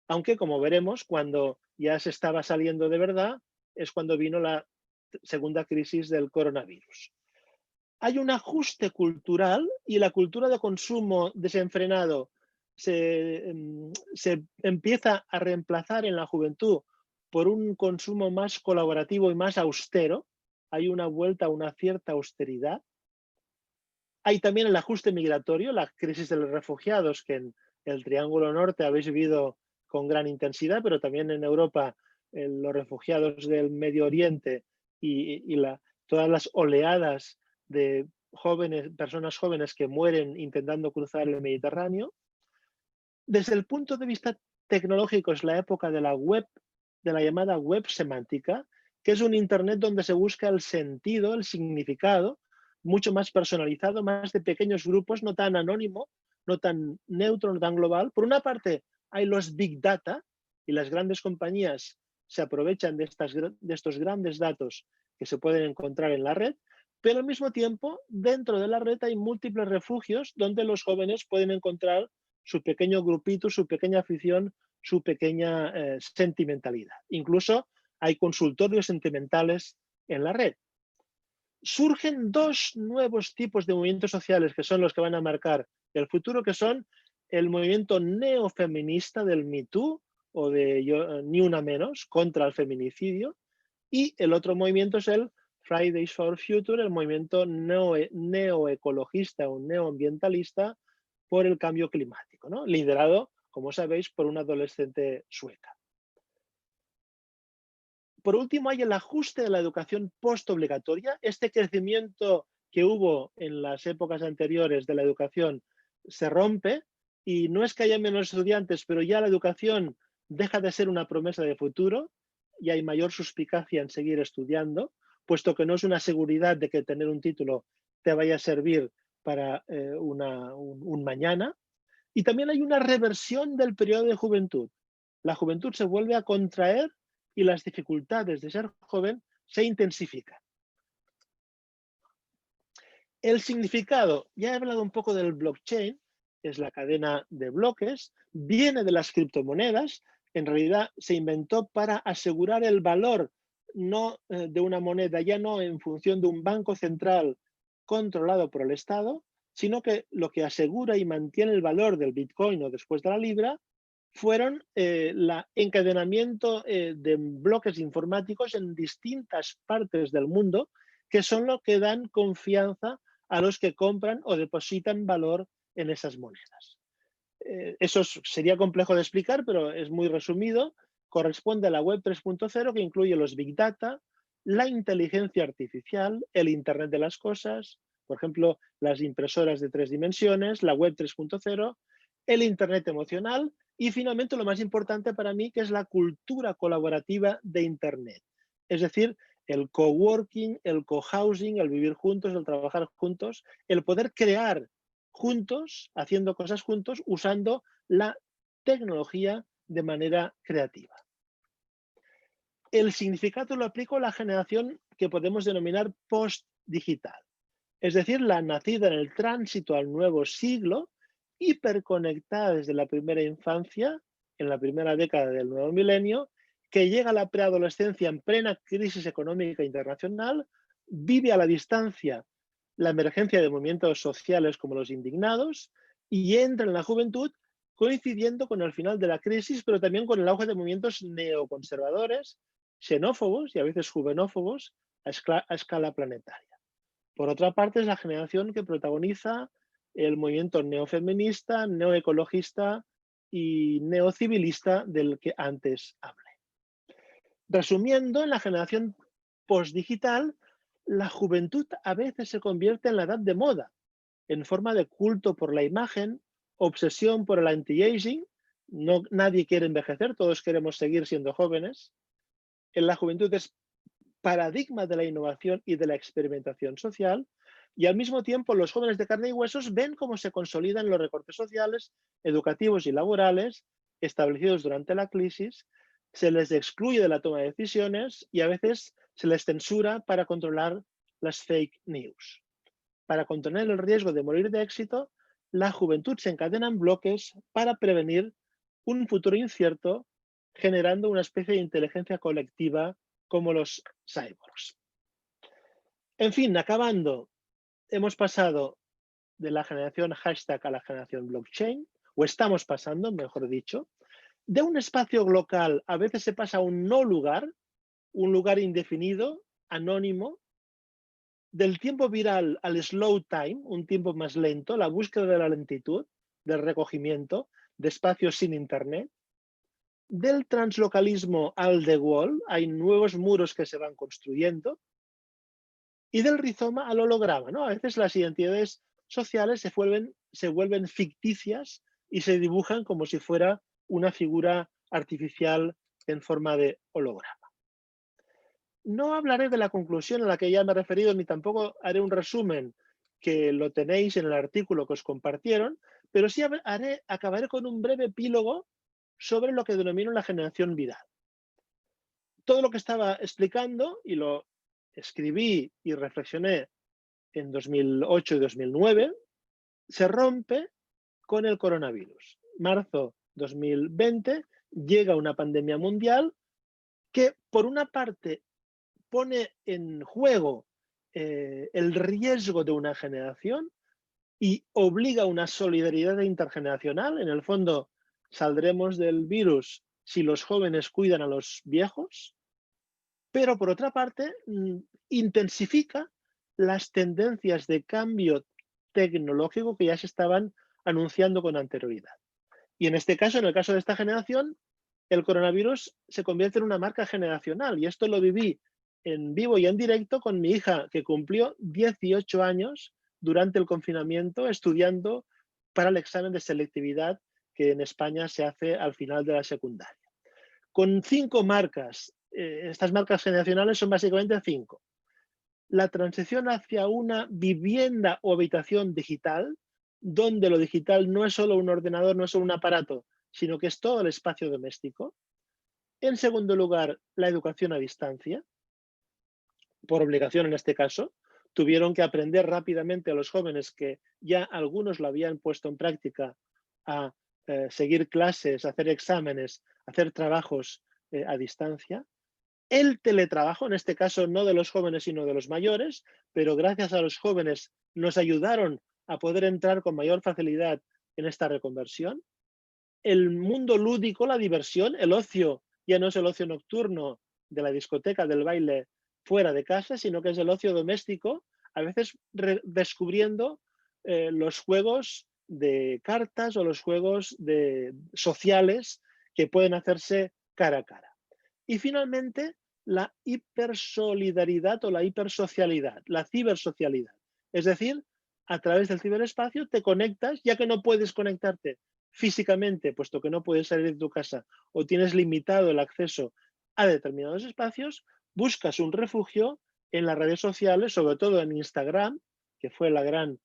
aunque, como veremos, cuando ya se estaba saliendo de verdad, es cuando vino la segunda crisis del coronavirus. Hay un ajuste cultural y la cultura de consumo desenfrenado se empieza a reemplazar en la juventud por un consumo más colaborativo y más austero. Hay una vuelta a una cierta austeridad. Hay también el ajuste migratorio, la crisis de los refugiados, que en el Triángulo Norte habéis vivido con gran intensidad, pero también en Europa los refugiados del Medio Oriente y todas las oleadas de personas jóvenes que mueren intentando cruzar el Mediterráneo. Desde el punto de vista tecnológico es la época de la web, de la llamada web semántica, que es un Internet donde se busca el sentido, el significado, mucho más personalizado, más de pequeños grupos, no tan anónimo, no tan neutro, no tan global. Por una parte hay los Big Data y las grandes compañías se aprovechan de estos grandes datos que se pueden encontrar en la red, pero al mismo tiempo dentro de la red hay múltiples refugios donde los jóvenes pueden encontrar su pequeño grupito, su pequeña afición, su pequeña sentimentalidad. Incluso hay consultorios sentimentales en la red. Surgen dos nuevos tipos de movimientos sociales que son los que van a marcar el futuro, que son el movimiento neofeminista del Me Too o de Ni Una Menos contra el feminicidio, y el otro movimiento es el Fridays for Future, el movimiento neoecologista o neoambientalista por el cambio climático, ¿no? Liderado, como sabéis, por una adolescente sueca. Por último, hay el ajuste de la educación postobligatoria. Este crecimiento que hubo en las épocas anteriores de la educación se rompe y no es que haya menos estudiantes, pero ya la educación deja de ser una promesa de futuro y hay mayor suspicacia en seguir estudiando, puesto que no es una seguridad de que tener un título te vaya a servir para un mañana. Y también hay una reversión del periodo de juventud. La juventud se vuelve a contraer y las dificultades de ser joven se intensifican. El significado, ya he hablado un poco del blockchain, es la cadena de bloques, viene de las criptomonedas, en realidad se inventó para asegurar el valor no de una moneda, ya no en función de un banco central controlado por el Estado, sino que lo que asegura y mantiene el valor del Bitcoin o después de la Libra fueron el encadenamiento de bloques informáticos en distintas partes del mundo, que son lo que dan confianza a los que compran o depositan valor en esas monedas. Eso sería complejo de explicar, pero es muy resumido. Corresponde a la web 3.0, que incluye los Big Data, la inteligencia artificial, el Internet de las cosas, por ejemplo, las impresoras de 3 dimensiones, la web 3.0, el Internet emocional y finalmente lo más importante para mí, que es la cultura colaborativa de Internet. Es decir, el coworking, el cohousing, el vivir juntos, el trabajar juntos, el poder crear juntos, haciendo cosas juntos, usando la tecnología de manera creativa. El significado lo aplico a la generación que podemos denominar post-digital, es decir, la nacida en el tránsito al nuevo siglo, hiperconectada desde la primera infancia, en la primera década del nuevo milenio, que llega a la preadolescencia en plena crisis económica internacional, vive a la distancia la emergencia de movimientos sociales como los indignados y entra en la juventud coincidiendo con el final de la crisis, pero también con el auge de movimientos neoconservadores, xenófobos y a veces juvenófobos a escala planetaria. Por otra parte, es la generación que protagoniza el movimiento neofeminista, neoecologista y neocivilista del que antes hablé. Resumiendo, en la generación postdigital, la juventud a veces se convierte en la edad de moda, en forma de culto por la imagen, obsesión por el anti-aging. Nadie quiere envejecer, todos queremos seguir siendo jóvenes. En la juventud es paradigma de la innovación y de la experimentación social, y al mismo tiempo los jóvenes de carne y huesos ven cómo se consolidan los recortes sociales, educativos y laborales establecidos durante la crisis, se les excluye de la toma de decisiones y a veces se les censura para controlar las fake news. Para contener el riesgo de morir de éxito, la juventud se encadena en bloques para prevenir un futuro incierto, generando una especie de inteligencia colectiva como los cyborgs. En fin, acabando, hemos pasado de la generación hashtag a la generación blockchain, o estamos pasando, mejor dicho. De un espacio local a veces se pasa a un no lugar, un lugar indefinido, anónimo. Del tiempo viral al slow time, un tiempo más lento, la búsqueda de la lentitud, del recogimiento, de espacios sin internet. Del translocalismo al The Wall, hay nuevos muros que se van construyendo. Y del rizoma al holograma, ¿no? A veces las identidades sociales se vuelven ficticias y se dibujan como si fuera una figura artificial en forma de holograma. No hablaré de la conclusión a la que ya me he referido, ni tampoco haré un resumen que lo tenéis en el artículo que os compartieron, pero sí acabaré con un breve epílogo sobre lo que denomino la generación viral. Todo lo que estaba explicando, y lo escribí y reflexioné en 2008 y 2009, se rompe con el coronavirus. Marzo 2020 llega una pandemia mundial que, por una parte, pone en juego el riesgo de una generación y obliga a una solidaridad intergeneracional. En el fondo, saldremos del virus si los jóvenes cuidan a los viejos, pero por otra parte, intensifica las tendencias de cambio tecnológico que ya se estaban anunciando con anterioridad. Y en este caso, en el caso de esta generación, el coronavirus se convierte en una marca generacional. Y esto lo viví en vivo y en directo con mi hija, que cumplió 18 años durante el confinamiento estudiando para el examen de selectividad que en España se hace al final de la secundaria. Con 5 marcas, estas marcas generacionales son básicamente 5. La transición hacia una vivienda o habitación digital, donde lo digital no es solo un ordenador, no es solo un aparato, sino que es todo el espacio doméstico. En segundo lugar, la educación a distancia, por obligación en este caso. Tuvieron que aprender rápidamente a los jóvenes, que ya algunos lo habían puesto en práctica, a seguir clases, hacer exámenes, hacer trabajos a distancia. El teletrabajo, en este caso no de los jóvenes sino de los mayores, pero gracias a los jóvenes nos ayudaron a poder entrar con mayor facilidad en esta reconversión. El mundo lúdico, la diversión, el ocio, ya no es el ocio nocturno de la discoteca, del baile fuera de casa, sino que es el ocio doméstico, a veces descubriendo los juegos de cartas o los juegos sociales que pueden hacerse cara a cara. Y finalmente, la hipersolidaridad o la hipersocialidad, la cibersocialidad. Es decir, a través del ciberespacio te conectas, ya que no puedes conectarte físicamente, puesto que no puedes salir de tu casa o tienes limitado el acceso a determinados espacios, buscas un refugio en las redes sociales, sobre todo en Instagram, que fue la gran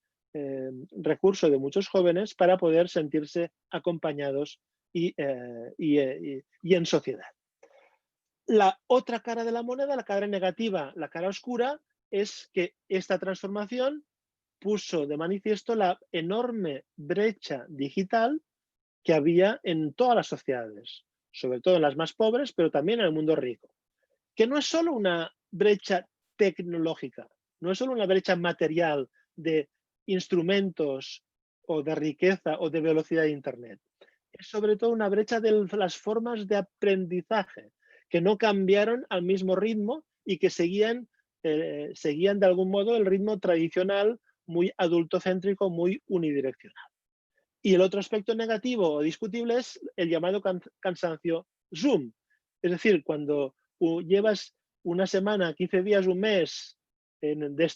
recurso de muchos jóvenes para poder sentirse acompañados y en sociedad. La otra cara de la moneda, la cara negativa, la cara oscura, es que esta transformación puso de manifiesto la enorme brecha digital que había en todas las sociedades, sobre todo en las más pobres, pero también en el mundo rico, que no es solo una brecha tecnológica, no es solo una brecha material de instrumentos o de riqueza o de velocidad de Internet. Es sobre todo una brecha de las formas de aprendizaje, que no cambiaron al mismo ritmo y que seguían de algún modo el ritmo tradicional, muy adultocéntrico, muy unidireccional. Y el otro aspecto negativo o discutible es el llamado cansancio Zoom. Es decir, cuando llevas una semana, 15 días, un mes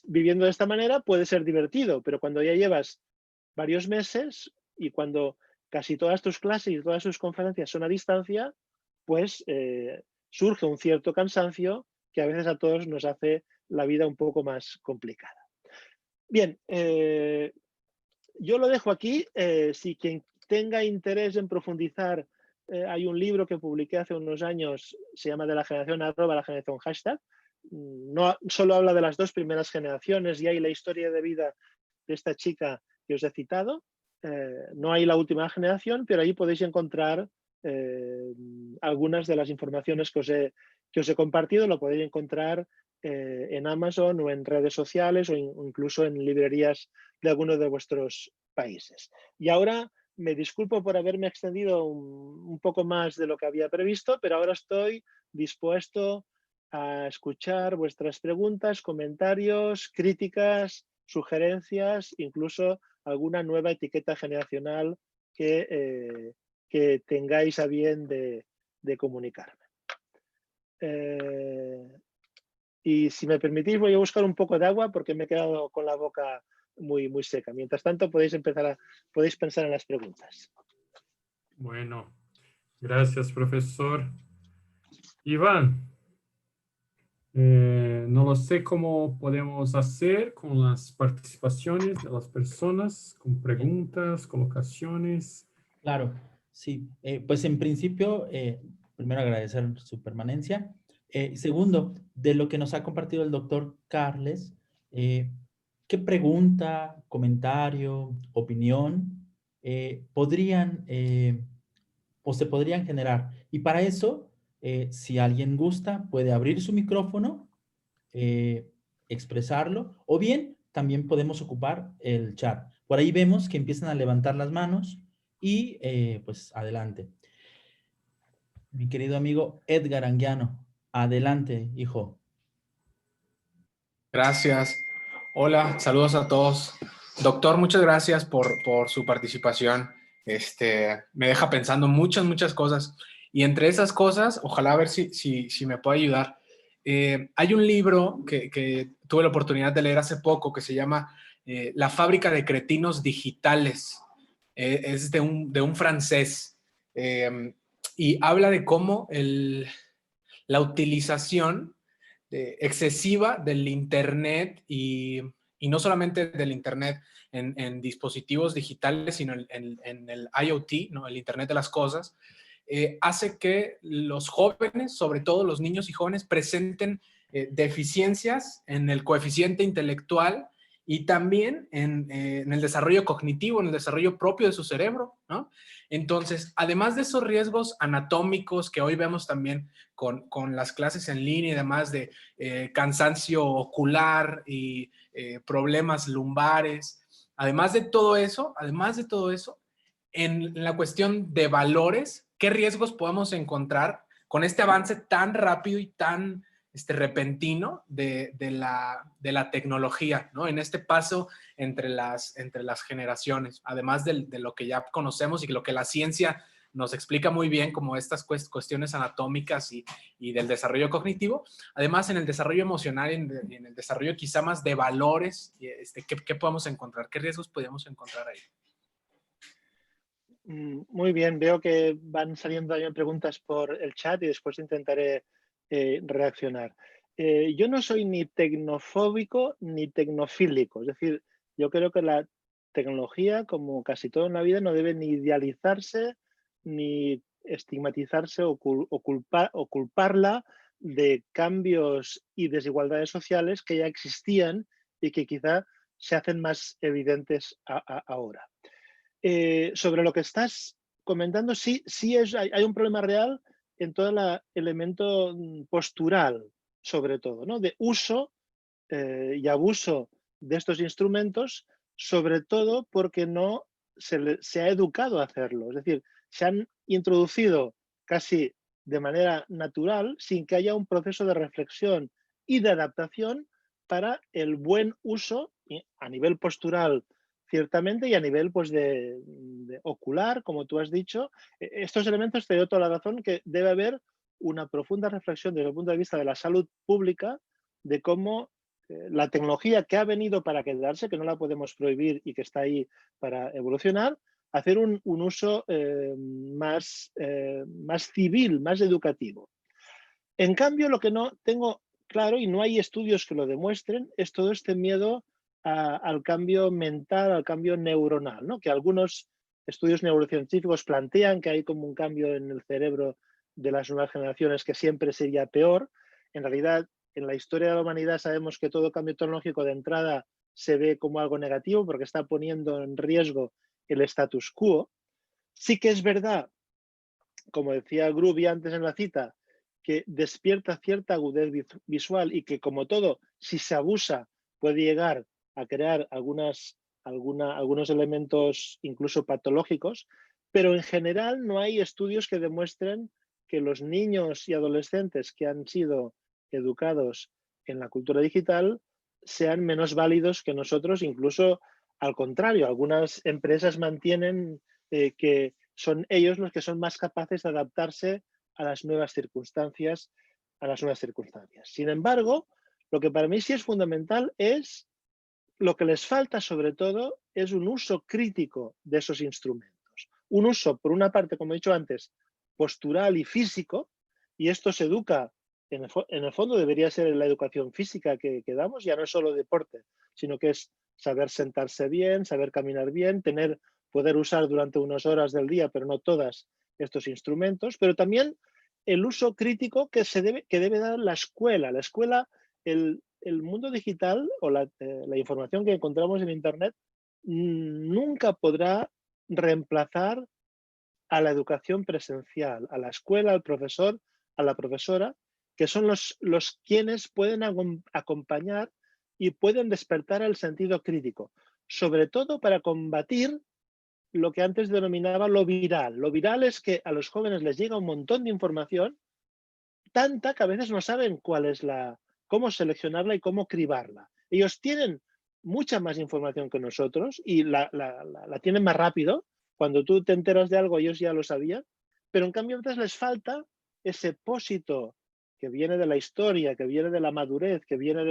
viviendo de esta manera, puede ser divertido, pero cuando ya llevas varios meses y cuando casi todas tus clases y todas tus conferencias son a distancia, pues surge un cierto cansancio que a veces a todos nos hace la vida un poco más complicada. Bien, yo lo dejo aquí. Si quien tenga interés en profundizar, hay un libro que publiqué hace unos años, se llama De la generación arroba, la generación hashtag. No solo habla de las dos primeras generaciones y hay la historia de vida de esta chica que os he citado. No hay la última generación, pero ahí podéis encontrar algunas de las informaciones que os he compartido. Lo podéis encontrar en Amazon o en redes sociales o incluso en librerías de algunos de vuestros países. Y ahora me disculpo por haberme extendido un poco más de lo que había previsto, pero ahora estoy dispuesto a escuchar vuestras preguntas, comentarios, críticas, sugerencias, incluso alguna nueva etiqueta generacional que tengáis a bien de comunicarme. Y si me permitís, voy a buscar un poco de agua porque me he quedado con la boca muy seca. Mientras tanto, podéis pensar en las preguntas. Bueno, gracias, profesor. Iván, no lo sé cómo podemos hacer con las participaciones de las personas, con preguntas, colocaciones. Claro, sí. Pues en principio, primero agradecer su permanencia. Segundo, de lo que nos ha compartido el doctor Carles, ¿qué pregunta, comentario, opinión podrían o se podrían generar? Y para eso, si alguien gusta, puede abrir su micrófono, expresarlo, o bien también podemos ocupar el chat. Por ahí vemos que empiezan a levantar las manos y pues adelante. Mi querido amigo Edgar Anguiano, adelante, hijo. Gracias. Hola, saludos a todos. Doctor, muchas gracias por su participación. Me deja pensando muchas cosas. Y entre esas cosas, ojalá ver si me puede ayudar. Hay un libro que tuve la oportunidad de leer hace poco que se llama La fábrica de cretinos digitales. Es de un francés. Y habla de cómo la utilización excesiva del Internet y no solamente del Internet en dispositivos digitales, sino en el IoT, ¿no? El Internet de las cosas, hace que los jóvenes, sobre todo los niños y jóvenes, presenten deficiencias en el coeficiente intelectual y también en el desarrollo cognitivo, en el desarrollo propio de su cerebro, ¿no? Entonces, además de esos riesgos anatómicos que hoy vemos también con las clases en línea y demás de cansancio ocular y problemas lumbares, además de todo eso, en la cuestión de valores, ¿qué riesgos podemos encontrar con este avance tan rápido y tan repentino de la tecnología, ¿no? En este paso entre las generaciones, además de lo que ya conocemos y lo que la ciencia nos explica muy bien, como estas cuestiones anatómicas y del desarrollo cognitivo, además en el desarrollo emocional y en el desarrollo quizá más de valores, ¿qué podemos encontrar? ¿Qué riesgos podemos encontrar ahí? Muy bien, veo que van saliendo también preguntas por el chat y después intentaré reaccionar. Yo no soy ni tecnofóbico ni tecnofílico, es decir, yo creo que la tecnología, como casi todo en la vida, no debe ni idealizarse ni estigmatizarse o culparla de cambios y desigualdades sociales que ya existían y que quizá se hacen más evidentes ahora. Sobre lo que estás comentando, sí hay un problema real en todo el elemento postural, sobre todo, ¿no? De uso y abuso de estos instrumentos, sobre todo porque no se ha educado a hacerlo. Es decir, se han introducido casi de manera natural sin que haya un proceso de reflexión y de adaptación para el buen uso a nivel postural, ciertamente, y a nivel pues, de ocular, como tú has dicho. Estos elementos te doy toda la razón que debe haber una profunda reflexión desde el punto de vista de la salud pública de cómo la tecnología que ha venido para quedarse, que no la podemos prohibir y que está ahí para evolucionar, hacer un uso más civil, más educativo. En cambio, lo que no tengo claro, y no hay estudios que lo demuestren, es todo este miedo al cambio mental, al cambio neuronal, ¿no? Que algunos estudios neurocientíficos plantean que hay como un cambio en el cerebro de las nuevas generaciones que siempre sería peor. En realidad, en la historia de la humanidad sabemos que todo cambio tecnológico de entrada se ve como algo negativo porque está poniendo en riesgo el status quo. Sí que es verdad, como decía Gruby antes en la cita, que despierta cierta agudez visual y que, como todo, si se abusa, puede llegar a crear algunos elementos incluso patológicos, pero en general no hay estudios que demuestren que los niños y adolescentes que han sido educados en la cultura digital sean menos válidos que nosotros, incluso al contrario. Algunas empresas mantienen que son ellos los que son más capaces de adaptarse a las nuevas circunstancias, Sin embargo, lo que para mí sí es fundamental es lo que les falta, sobre todo, es un uso crítico de esos instrumentos. Un uso, por una parte, como he dicho antes, postural y físico, y esto se educa, en el fondo debería ser la educación física que damos, ya no es solo deporte, sino que es saber sentarse bien, saber caminar bien, poder usar durante unas horas del día, pero no todas, estos instrumentos, pero también el uso crítico que debe dar la escuela. La escuela, el mundo digital o la información que encontramos en Internet nunca podrá reemplazar a la educación presencial, a la escuela, al profesor, a la profesora, que son los quienes pueden acompañar y pueden despertar el sentido crítico, sobre todo para combatir lo que antes denominaba lo viral. Lo viral es que a los jóvenes les llega un montón de información, tanta que a veces no saben cómo seleccionarla y cómo cribarla. Ellos tienen mucha más información que nosotros y la tienen más rápido. Cuando tú te enteras de algo, ellos ya lo sabían, pero en cambio a veces les falta ese pósito que viene de la historia, que viene de la madurez, que viene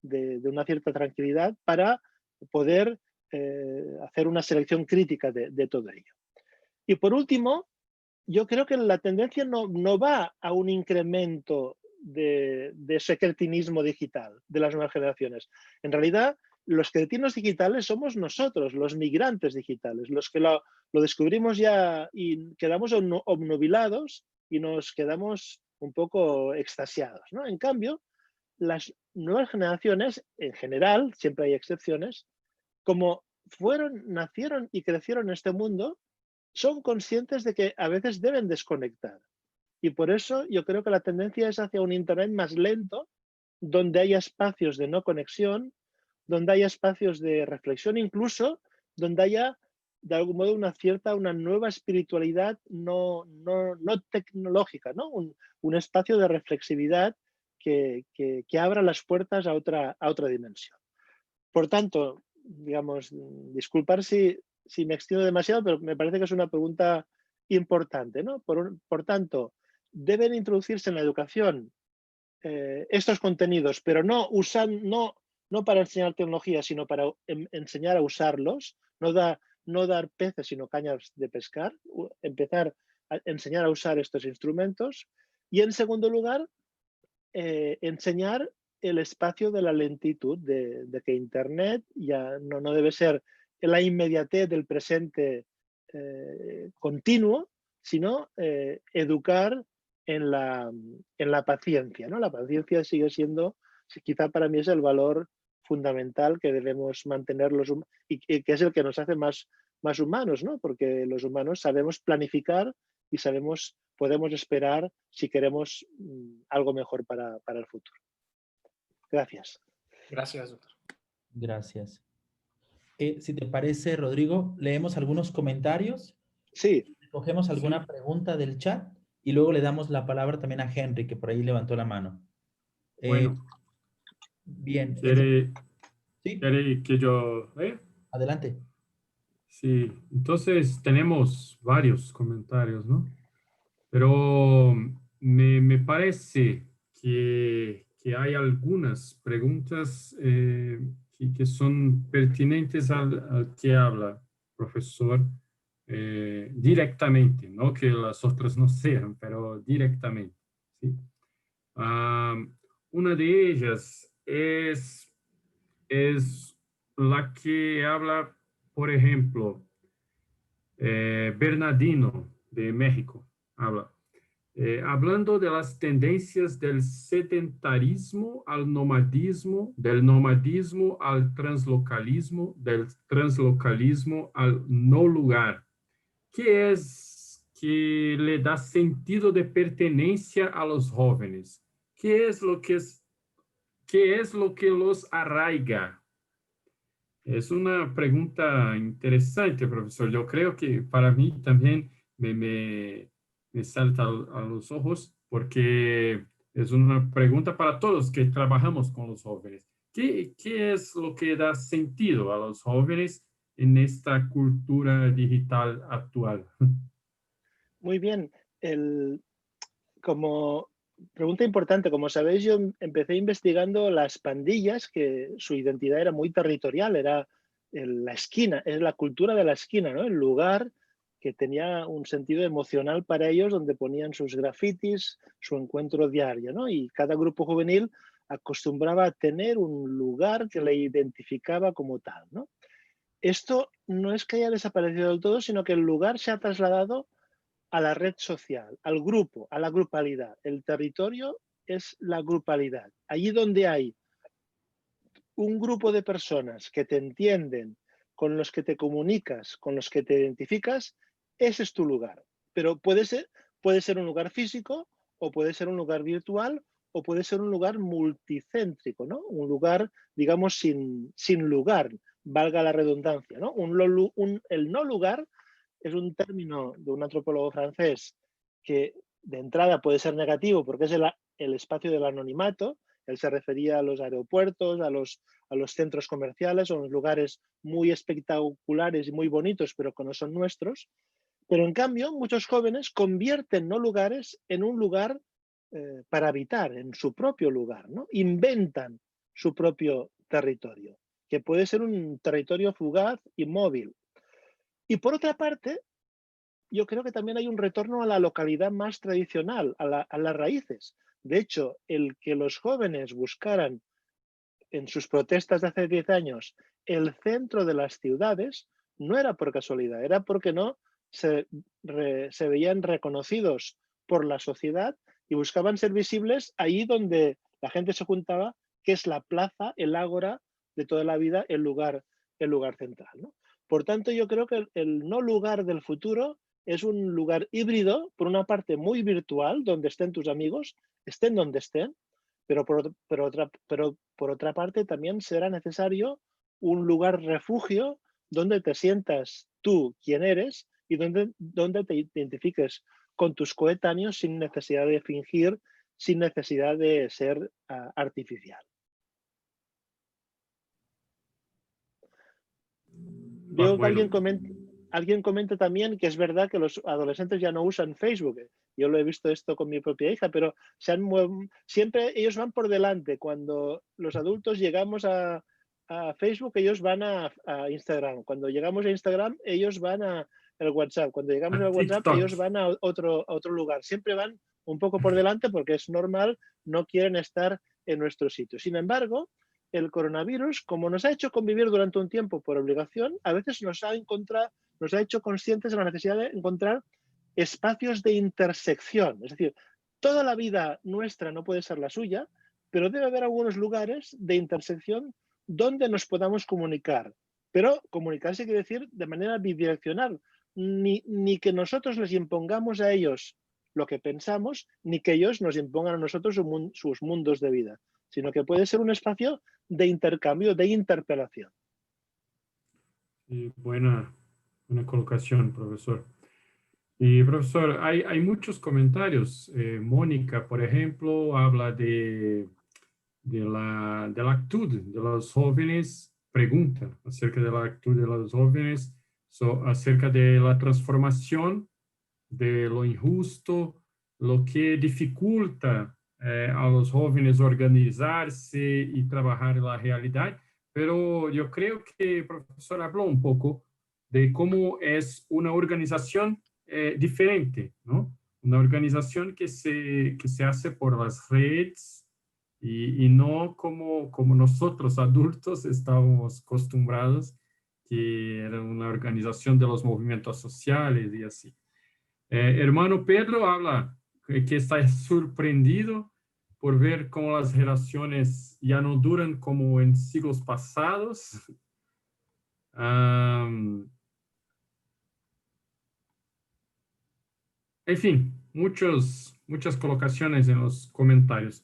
de una cierta tranquilidad para poder hacer una selección crítica de todo ello. Y por último, yo creo que la tendencia no va a un incremento de ese cretinismo digital de las nuevas generaciones. En realidad, los cretinos digitales somos nosotros, los migrantes digitales, los que lo descubrimos ya y quedamos obnubilados y nos quedamos un poco extasiados, ¿no? En cambio, las nuevas generaciones, en general, siempre hay excepciones, como nacieron y crecieron en este mundo, son conscientes de que a veces deben desconectar. Y por eso yo creo que la tendencia es hacia un Internet más lento, donde haya espacios de no conexión, donde haya espacios de reflexión, incluso donde haya, de algún modo, una nueva espiritualidad no tecnológica, ¿no? Un espacio de reflexividad que abra las puertas a otra dimensión. Por tanto, digamos, disculpar si me extiendo demasiado, pero me parece que es una pregunta importante, ¿no? Por tanto, deben introducirse en la educación estos contenidos, pero no para enseñar tecnología, sino para enseñar a usarlos, no dar peces, sino cañas de pescar, empezar a enseñar a usar estos instrumentos. Y en segundo lugar, enseñar el espacio de la lentitud, de que Internet ya no debe ser la inmediatez del presente continuo, sino educar en la paciencia, ¿no? La paciencia sigue siendo, quizá para mí es el valor fundamental que debemos mantener y que es el que nos hace más humanos, ¿no? Porque los humanos sabemos planificar y podemos esperar si queremos algo mejor para el futuro. Gracias. Gracias, doctor. Gracias. Si te parece, Rodrigo, leemos algunos comentarios, Sí, cogemos alguna Sí. pregunta del chat y luego le damos la palabra también a Henry, que por ahí levantó la mano. Bueno, Bien, ¿quiere, sí, quiere que yo... adelante. Sí, entonces tenemos varios comentarios, ¿no? Pero me parece que hay algunas preguntas que son pertinentes al que habla profesor directamente, no que las otras no sean, pero directamente, ¿sí? Ah, una de ellas es la que habla, por ejemplo, Bernardino de México, habla. Hablando de las tendencias del sedentarismo al nomadismo, del nomadismo al translocalismo, del translocalismo al no lugar. ¿Qué es que le da sentido de pertenencia a los jóvenes? ¿Qué es lo qué es lo que los arraiga? Es una pregunta interesante, profesor. Yo creo que para mí también me salta a los ojos porque es una pregunta para todos que trabajamos con los jóvenes. ¿Qué es lo que da sentido a los jóvenes en esta cultura digital actual? muy bien. Como pregunta importante, como sabéis, yo empecé investigando las pandillas, que su identidad era muy territorial, era la esquina, es la cultura de la esquina, ¿no? El lugar que tenía un sentido emocional para ellos, donde ponían sus grafitis, su encuentro diario, ¿no? Y cada grupo juvenil acostumbraba a tener un lugar que le identificaba como tal, ¿no? Esto no es que haya desaparecido del todo, sino que el lugar se ha trasladado a la red social, al grupo, a la grupalidad. El territorio es la grupalidad. Allí donde hay un grupo de personas que te entienden, con los que te comunicas, con los que te identificas, ese es tu lugar. Pero puede ser un lugar físico o puede ser un lugar virtual o puede ser un lugar multicéntrico, ¿no? Un lugar, digamos, sin lugar, valga la redundancia, ¿no? El no lugar es un término de un antropólogo francés que de entrada puede ser negativo porque es el espacio del anonimato. Él se refería a los aeropuertos, a los centros comerciales, o los lugares muy espectaculares y muy bonitos, pero que no son nuestros. Pero en cambio, muchos jóvenes convierten no lugares en un lugar para habitar, en su propio lugar, ¿no? Inventan su propio territorio, que puede ser un territorio fugaz y móvil. Y por otra parte, yo creo que también hay un retorno a la localidad más tradicional, a las raíces. De hecho, el que los jóvenes buscaran en sus protestas de hace 10 años el centro de las ciudades no era por casualidad, era porque no se veían reconocidos por la sociedad y buscaban ser visibles ahí donde la gente se juntaba, que es la plaza, el ágora de toda la vida, el lugar central, ¿no? Por tanto, yo creo que el no lugar del futuro es un lugar híbrido, por una parte muy virtual, donde estén tus amigos, estén donde estén, pero por otra parte también será necesario un lugar refugio donde te sientas tú quien eres y donde te identifiques con tus coetáneos sin necesidad de fingir, sin necesidad de ser artificial. Veo que Bueno, alguien comenta también que es verdad que los adolescentes ya no usan Facebook. Yo lo he visto esto con mi propia hija, pero siempre ellos van por delante. Cuando los adultos llegamos a Facebook, ellos van a Instagram. Cuando llegamos a Instagram, ellos van a el WhatsApp. Cuando llegamos a al WhatsApp, TikTok. ellos van a otro lugar. Siempre van un poco por delante porque es normal, no quieren estar en nuestro sitio. Sin embargo, el coronavirus, como nos ha hecho convivir durante un tiempo por obligación, a veces nos ha hecho conscientes de la necesidad de encontrar espacios de intersección. Es decir, toda la vida nuestra no puede ser la suya, pero debe haber algunos lugares de intersección donde nos podamos comunicar. Pero comunicarse quiere decir de manera bidireccional, ni que nosotros les impongamos a ellos lo que pensamos, ni que ellos nos impongan a nosotros sus mundos de vida, sino que puede ser un espacio de intercambio, de interpelación. Buena colocación, profesor. Y profesor, hay muchos comentarios. Mónica, por ejemplo, habla de la actitud de los jóvenes, pregunta acerca de la actitud de los jóvenes, acerca de la transformación, de lo injusto, lo que dificulta a los jóvenes organizarse y trabajar en la realidad. Pero yo creo que el profesor habló un poco de cómo es una organización diferente, ¿no? Una organización que se hace por las redes y no como nosotros adultos estábamos acostumbrados, que era una organización de los movimientos sociales y así. Hermano Pedro habla que está sorprendido por ver cómo las relaciones ya no duran como en siglos pasados. En fin, muchas colocaciones en los comentarios.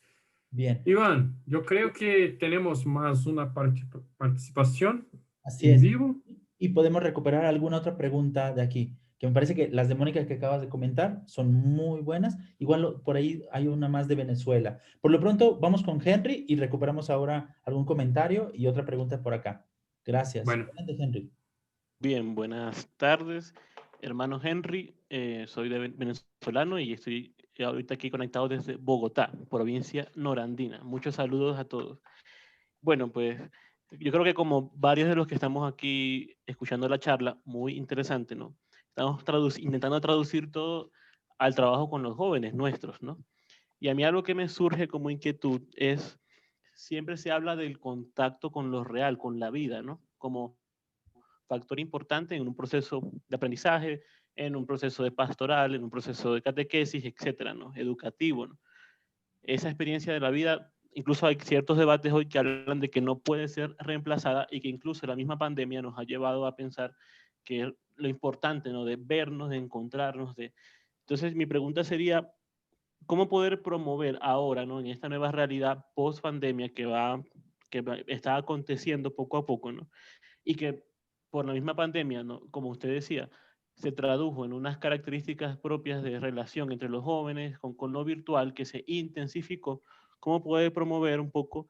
Bien, Iván, yo creo que tenemos más una participación así en es. vivo. Y podemos recuperar alguna otra pregunta de aquí, que me parece que las de Mónica que acabas de comentar son muy buenas. Igual por ahí hay una más de Venezuela. Por lo pronto, vamos con Henry y recuperamos ahora algún comentario y otra pregunta por acá. Gracias. Bueno, Adelante, Henry. Bien, buenas tardes, hermano Henry. Soy venezolano y estoy ahorita aquí conectado desde Bogotá, provincia norandina. Muchos saludos a todos. Bueno, pues yo creo que como varios de los que estamos aquí escuchando la charla, muy interesante, ¿no? Estamos intentando traducir todo al trabajo con los jóvenes nuestros, ¿no? Y a mí algo que me surge como inquietud es, siempre se habla del contacto con lo real, con la vida, ¿no? Como factor importante en un proceso de aprendizaje, en un proceso de pastoral, en un proceso de catequesis, etcétera, ¿no? Educativo, ¿no? Esa experiencia de la vida, incluso hay ciertos debates hoy que hablan de que no puede ser reemplazada y que incluso la misma pandemia nos ha llevado a pensar que lo importante, ¿no? De vernos, de encontrarnos, de... Entonces mi pregunta sería, ¿cómo poder promover ahora, ¿no? En esta nueva realidad post pandemia que está aconteciendo poco a poco, ¿no? Y que por la misma pandemia, ¿no? Como usted decía, se tradujo en unas características propias de relación entre los jóvenes con lo virtual que se intensificó. ¿Cómo puede promover un poco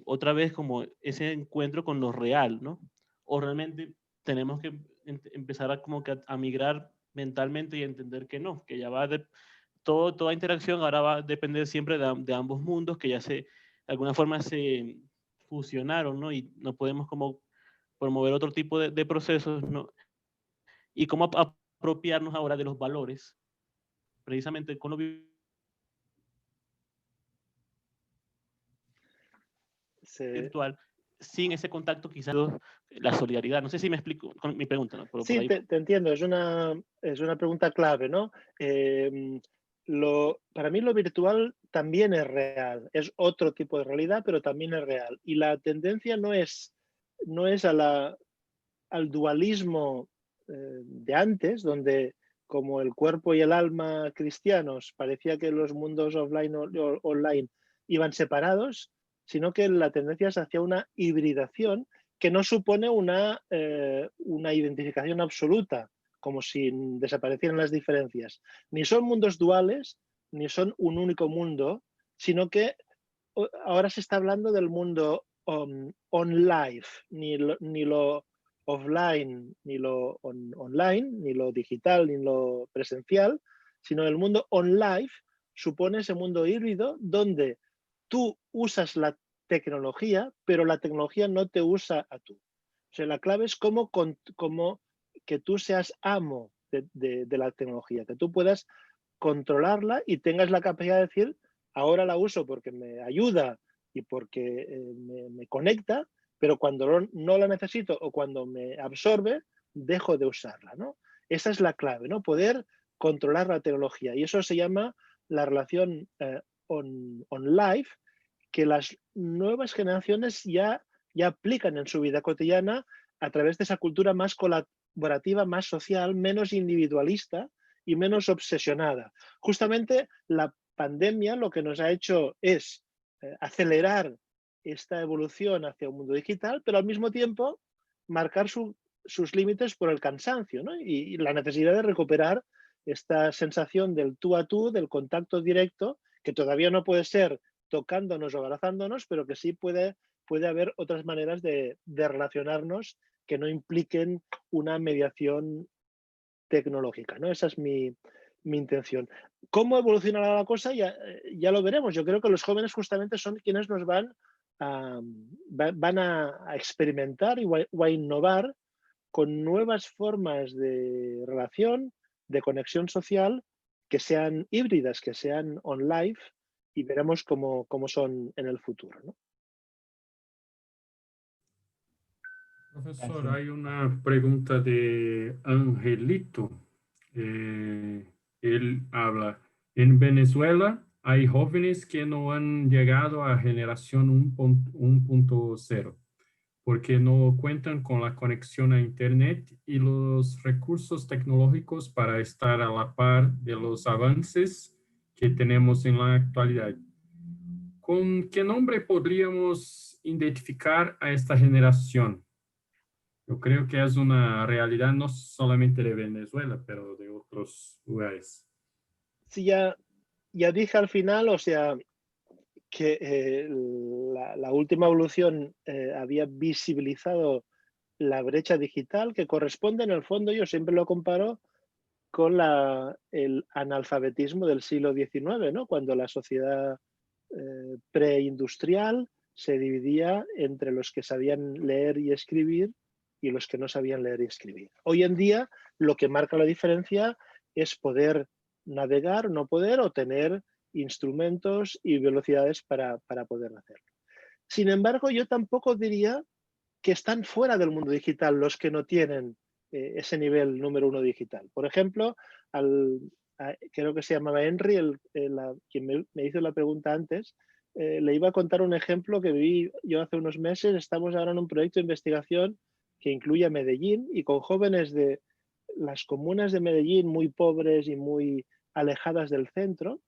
otra vez como ese encuentro con lo real, ¿no? O realmente tenemos que empezar como que a migrar mentalmente y entender que no, que ya va de toda interacción ahora va a depender siempre de ambos mundos que ya de alguna forma se fusionaron, ¿no? Y no podemos como promover otro tipo de procesos, ¿no? Y cómo apropiarnos ahora de los valores, precisamente con lo virtual, sin ese contacto quizás la solidaridad. No sé si me explico con mi pregunta, ¿no? Por Sí, ahí. te entiendo, es una pregunta clave, ¿no? Para mí lo virtual también es real, es otro tipo de realidad, pero también es real. Y la tendencia no es al dualismo de antes, donde como el cuerpo y el alma cristianos parecía que los mundos offline o online iban separados, sino que la tendencia es hacia una hibridación que no supone una identificación absoluta, como si desaparecieran las diferencias. Ni son mundos duales, ni son un único mundo, sino que ahora se está hablando del mundo on-life, ni lo offline, ni lo online, ni lo digital, ni lo presencial, sino el mundo on-life supone ese mundo híbrido donde tú usas la tecnología, pero la tecnología no te usa a tú. O sea, la clave es cómo que tú seas amo de la tecnología, que tú puedas controlarla y tengas la capacidad de decir, ahora la uso porque me ayuda y porque me conecta, pero cuando no la necesito o cuando me absorbe, dejo de usarla, ¿no? Esa es la clave, ¿no? Poder controlar la tecnología. Y eso se llama la relación on-life, que las nuevas generaciones ya aplican en su vida cotidiana a través de esa cultura más colaborativa, más social, menos individualista y menos obsesionada. Justamente la pandemia lo que nos ha hecho es acelerar esta evolución hacia un mundo digital, pero al mismo tiempo marcar sus límites por el cansancio, ¿no? Y la necesidad de recuperar esta sensación del tú a tú, del contacto directo, que todavía no puede ser tocándonos o abrazándonos, pero que sí puede haber otras maneras de relacionarnos que no impliquen una mediación tecnológica, ¿no? Esa es mi intención. ¿Cómo evolucionará la cosa? Ya lo veremos. Yo creo que los jóvenes justamente son quienes nos van a experimentar o a innovar con nuevas formas de relación, de conexión social, que sean híbridas, que sean online, y veremos cómo son en el futuro, ¿no? Profesor, Gracias. hay una pregunta de Angelito. Él habla, en Venezuela hay jóvenes que no han llegado a generación 1.0 porque no cuentan con la conexión a Internet y los recursos tecnológicos para estar a la par de los avances que tenemos en la actualidad. ¿Con qué nombre podríamos identificar a esta generación? Yo creo que es una realidad no solamente de Venezuela, pero de otros lugares. Sí, ya dije al final, o sea, que la última evolución había visibilizado la brecha digital, que corresponde en el fondo, yo siempre lo comparo con el analfabetismo del siglo XIX, ¿no? Cuando la sociedad preindustrial se dividía entre los que sabían leer y escribir y los que no sabían leer y escribir. Hoy en día lo que marca la diferencia es poder navegar, no poder, o tener instrumentos y velocidades para poder hacerlo. Sin embargo, yo tampoco diría que están fuera del mundo digital los que no tienen ese nivel número 1 digital. Por ejemplo, creo que se llamaba Henry, quien me hizo la pregunta antes, le iba a contar un ejemplo que vi yo hace unos meses. Estamos ahora en un proyecto de investigación que incluye a Medellín, y con jóvenes de las comunas de Medellín muy pobres y muy alejadas del centro,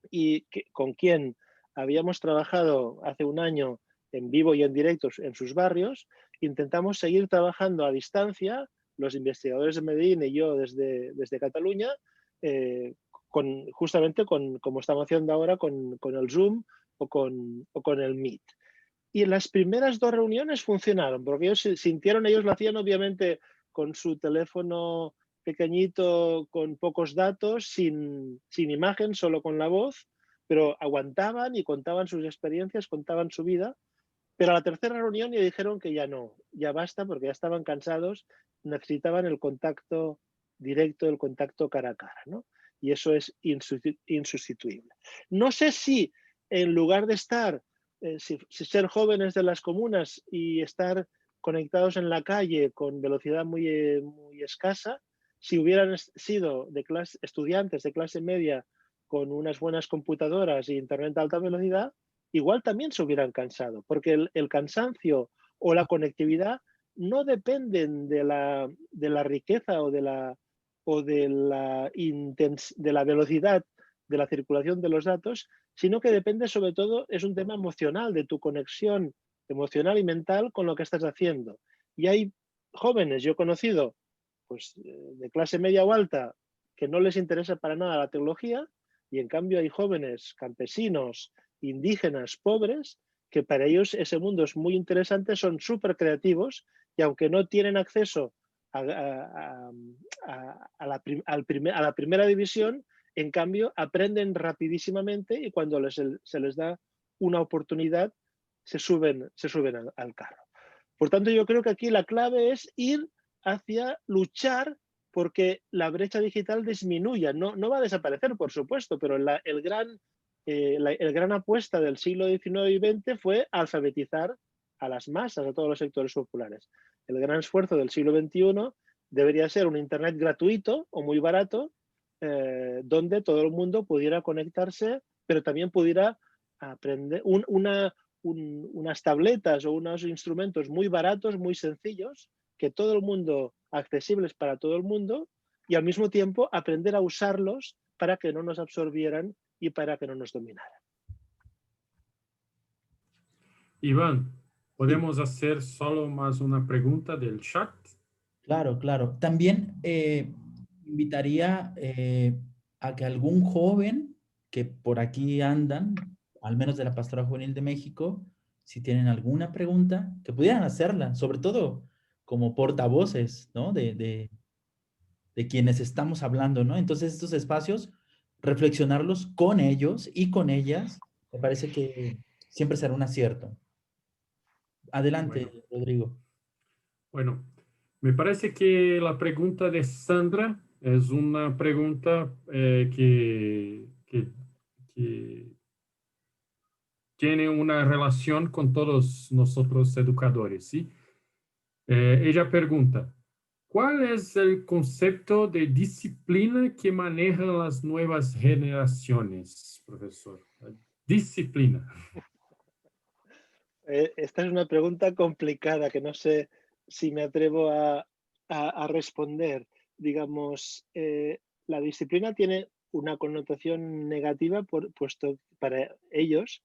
y con quien habíamos trabajado hace un año en vivo y en directo en sus barrios. Intentamos seguir trabajando a distancia, los investigadores de Medellín y yo desde Cataluña, justamente como estamos haciendo ahora con el Zoom o con el Meet. Y las primeras 2 reuniones funcionaron, porque ellos lo hacían obviamente con su teléfono pequeñito, con pocos datos, sin imagen, solo con la voz, pero aguantaban y contaban sus experiencias, contaban su vida. Pero a la tercera reunión ya dijeron que ya no, ya basta, porque ya estaban cansados, necesitaban el contacto directo, el contacto cara a cara, ¿no? Y eso es insustituible. No sé si en lugar de estar, si ser jóvenes de las comunas y estar conectados en la calle con velocidad muy, muy escasa, si hubieran sido estudiantes de clase media con unas buenas computadoras e internet de alta velocidad, igual también se hubieran cansado, porque el cansancio o la conectividad no dependen de la riqueza o de la velocidad de la circulación de los datos, sino que depende sobre todo, es un tema emocional, de tu conexión emocional y mental con lo que estás haciendo. Y hay jóvenes, yo he conocido, pues de clase media o alta, que no les interesa para nada la tecnología, y en cambio hay jóvenes campesinos, indígenas, pobres, que para ellos ese mundo es muy interesante, son súper creativos, y aunque no tienen acceso a la primera división, en cambio aprenden rapidísimamente, y cuando se les da una oportunidad se suben al carro. Por tanto, yo creo que aquí la clave es ir hacia luchar porque la brecha digital disminuya. No va a desaparecer, por supuesto, pero el gran apuesta del siglo XIX y XX fue alfabetizar a las masas, a todos los sectores populares. El gran esfuerzo del siglo XXI debería ser un Internet gratuito o muy barato, donde todo el mundo pudiera conectarse, pero también pudiera aprender unas tabletas o unos instrumentos muy baratos, muy sencillos, que todo el mundo, accesibles para todo el mundo, y al mismo tiempo aprender a usarlos para que no nos absorbieran y para que no nos dominaran. Iván, ¿podemos hacer solo más una pregunta del chat? Claro, claro. También invitaría a que algún joven que por aquí andan, al menos de la Pastoral Juvenil de México, si tienen alguna pregunta, que pudieran hacerla, sobre todo como portavoces, ¿no? De quienes estamos hablando, ¿no? Entonces, estos espacios, reflexionarlos con ellos y con ellas, me parece que siempre será un acierto. Bueno, Adelante, Rodrigo. bueno, me parece que la pregunta de Sandra es una pregunta que tiene una relación con todos nosotros educadores, ¿sí? Ella pregunta, ¿cuál es el concepto de disciplina que manejan las nuevas generaciones, profesor? Disciplina. Esta es una pregunta complicada que no sé si me atrevo a responder. Digamos, la disciplina tiene una connotación negativa para ellos,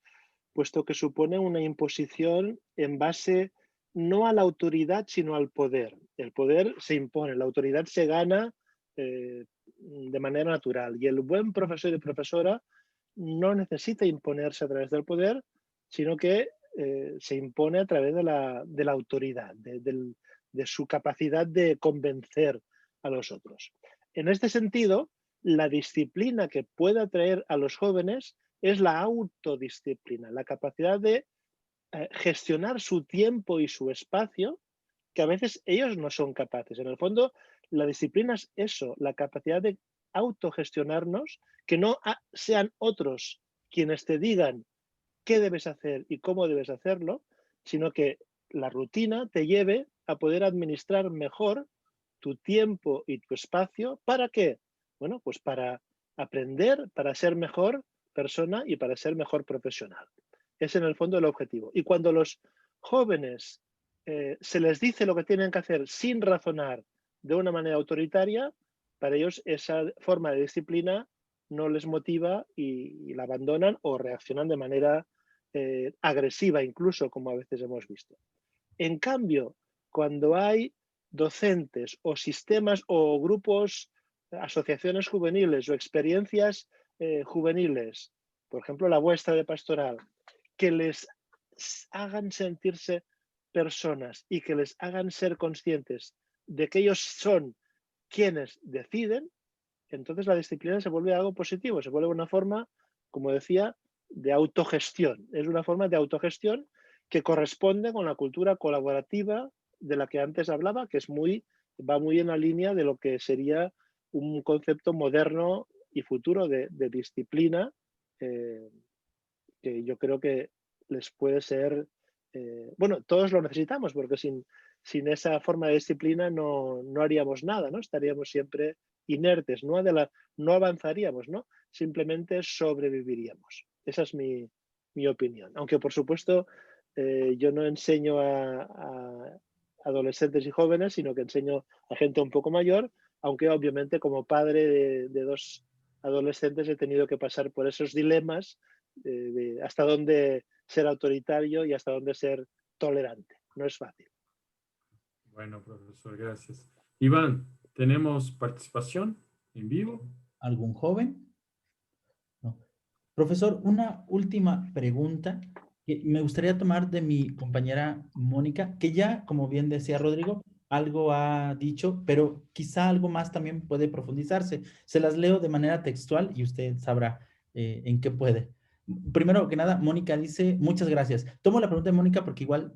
puesto que supone una imposición en base no a la autoridad, sino al poder. El poder se impone, la autoridad se gana de manera natural. Y el buen profesor y profesora no necesita imponerse a través del poder, sino que se impone a través de la autoridad, de su capacidad de convencer a los otros. En este sentido, la disciplina que pueda traer a los jóvenes es la autodisciplina, la capacidad de gestionar su tiempo y su espacio, que a veces ellos no son capaces. En el fondo, la disciplina es eso, la capacidad de autogestionarnos, que no sean otros quienes te digan qué debes hacer y cómo debes hacerlo, sino que la rutina te lleve a poder administrar mejor tu tiempo y tu espacio. ¿Para qué? Bueno, pues para aprender, para ser mejor persona y para ser mejor profesional. Es en el fondo el objetivo. Y cuando los jóvenes se les dice lo que tienen que hacer sin razonar de una manera autoritaria, para ellos esa forma de disciplina no les motiva y la abandonan o reaccionan de manera agresiva incluso, como a veces hemos visto. En cambio, cuando hay docentes o sistemas o grupos, asociaciones juveniles o experiencias juveniles, por ejemplo la vuestra de pastoral, que les hagan sentirse personas y que les hagan ser conscientes de que ellos son quienes deciden, entonces la disciplina se vuelve algo positivo, se vuelve una forma, como decía, de autogestión. Es una forma de autogestión que corresponde con la cultura colaborativa de la que antes hablaba, que va muy en la línea de lo que sería un concepto moderno y futuro de disciplina, que yo creo que les puede ser, bueno, todos lo necesitamos, porque sin esa forma de disciplina no haríamos nada, ¿no? Estaríamos siempre inertes, no avanzaríamos, ¿no? Simplemente sobreviviríamos. Esa es mi opinión. Aunque, por supuesto, yo no enseño a adolescentes y jóvenes, sino que enseño a gente un poco mayor, aunque obviamente como padre de dos adolescentes he tenido que pasar por esos dilemas de hasta dónde ser autoritario y hasta dónde ser tolerante. No es fácil. Bueno, profesor, gracias. Iván, ¿tenemos participación en vivo? ¿Algún joven? No. Profesor, una última pregunta que me gustaría tomar de mi compañera Mónica, que ya, como bien decía Rodrigo, algo ha dicho, pero quizá algo más también puede profundizarse. Se las leo de manera textual y usted sabrá en qué puede. Primero que nada, Mónica dice, muchas gracias. Tomo la pregunta de Mónica porque igual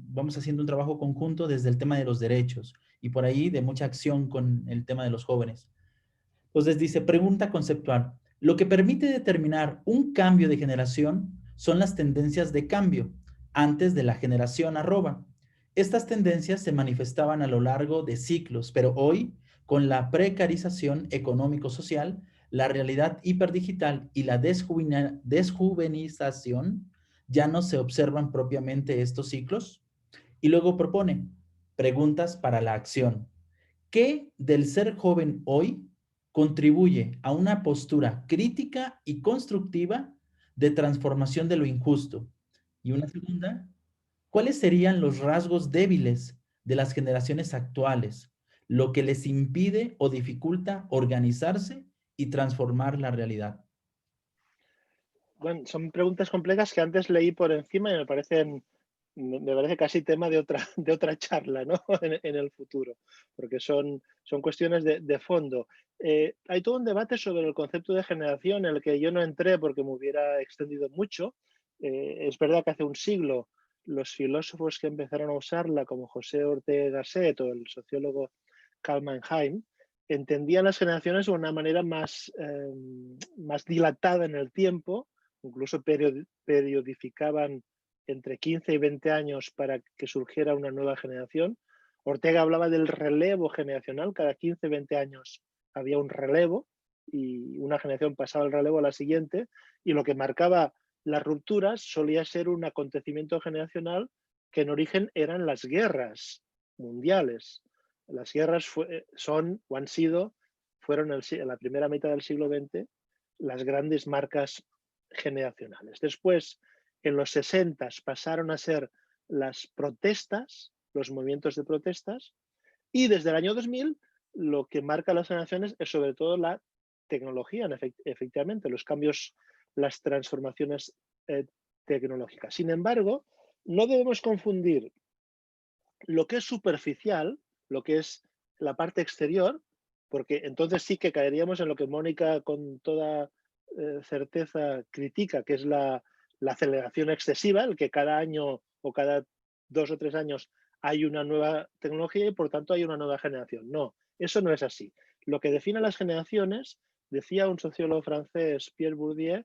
vamos haciendo un trabajo conjunto desde el tema de los derechos y por ahí de mucha acción con el tema de los jóvenes. Entonces dice, pregunta conceptual. Lo que permite determinar un cambio de generación son las tendencias de cambio antes de la generación arroba. Estas tendencias se manifestaban a lo largo de ciclos, pero hoy, con la precarización económico-social, la realidad hiperdigital y la desjuvenización, ya no se observan propiamente estos ciclos. Y luego propone preguntas para la acción. ¿Qué del ser joven hoy contribuye a una postura crítica y constructiva de transformación de lo injusto? Y una segunda, ¿cuáles serían los rasgos débiles de las generaciones actuales, lo que les impide o dificulta organizarse y transformar la realidad? Bueno, son preguntas complejas que antes leí por encima y me parece casi tema de otra, de otra charla, ¿no? En el futuro, porque son cuestiones de fondo. Hay todo un debate sobre el concepto de generación en el que yo no entré porque me hubiera extendido mucho. Es verdad que hace un siglo los filósofos que empezaron a usarla, como José Ortega Gasset o el sociólogo Karl Mannheim, entendían las generaciones de una manera más dilatada en el tiempo, incluso periodificaban entre 15 y 20 años para que surgiera una nueva generación. Ortega hablaba del relevo generacional, cada 15, 20 años había un relevo y una generación pasaba el relevo a la siguiente, y lo que marcaba las rupturas solía ser un acontecimiento generacional que en origen eran las guerras mundiales. Las guerras son o han sido, fueron en la primera mitad del siglo XX, las grandes marcas generacionales. Después, en los 60 pasaron a ser las protestas, los movimientos de protestas, y desde el año 2000 lo que marca las generaciones es sobre todo la tecnología, efectivamente, los cambios, las transformaciones tecnológicas. Sin embargo, no debemos confundir lo que es superficial, lo que es la parte exterior, porque entonces sí que caeríamos en lo que Mónica con toda certeza critica, que es la aceleración excesiva, el que cada año o cada 2 o 3 años hay una nueva tecnología y por tanto hay una nueva generación. No, eso no es así. Lo que define las generaciones, decía un sociólogo francés, Pierre Bourdieu,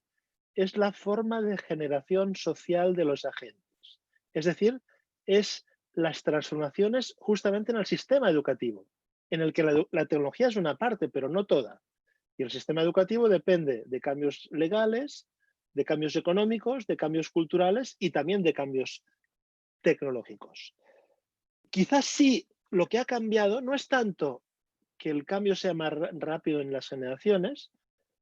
es la forma de generación social de los agentes. Es decir, es las transformaciones justamente en el sistema educativo, en el que la tecnología es una parte, pero no toda. Y el sistema educativo depende de cambios legales, de cambios económicos, de cambios culturales y también de cambios tecnológicos. Quizás sí, lo que ha cambiado no es tanto que el cambio sea más rápido en las generaciones,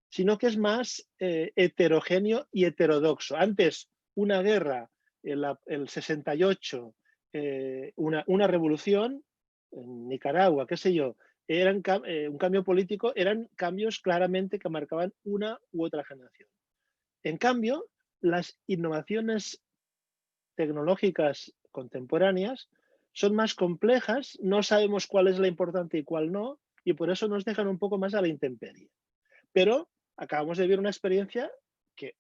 sino que es más heterogéneo y heterodoxo. Antes, una guerra, el 68, una revolución en Nicaragua, qué sé yo, un cambio político, eran cambios claramente que marcaban una u otra generación. En cambio, las innovaciones tecnológicas contemporáneas son más complejas, no sabemos cuál es la importante y cuál no, y por eso nos dejan un poco más a la intemperie. Pero acabamos de vivir una experiencia que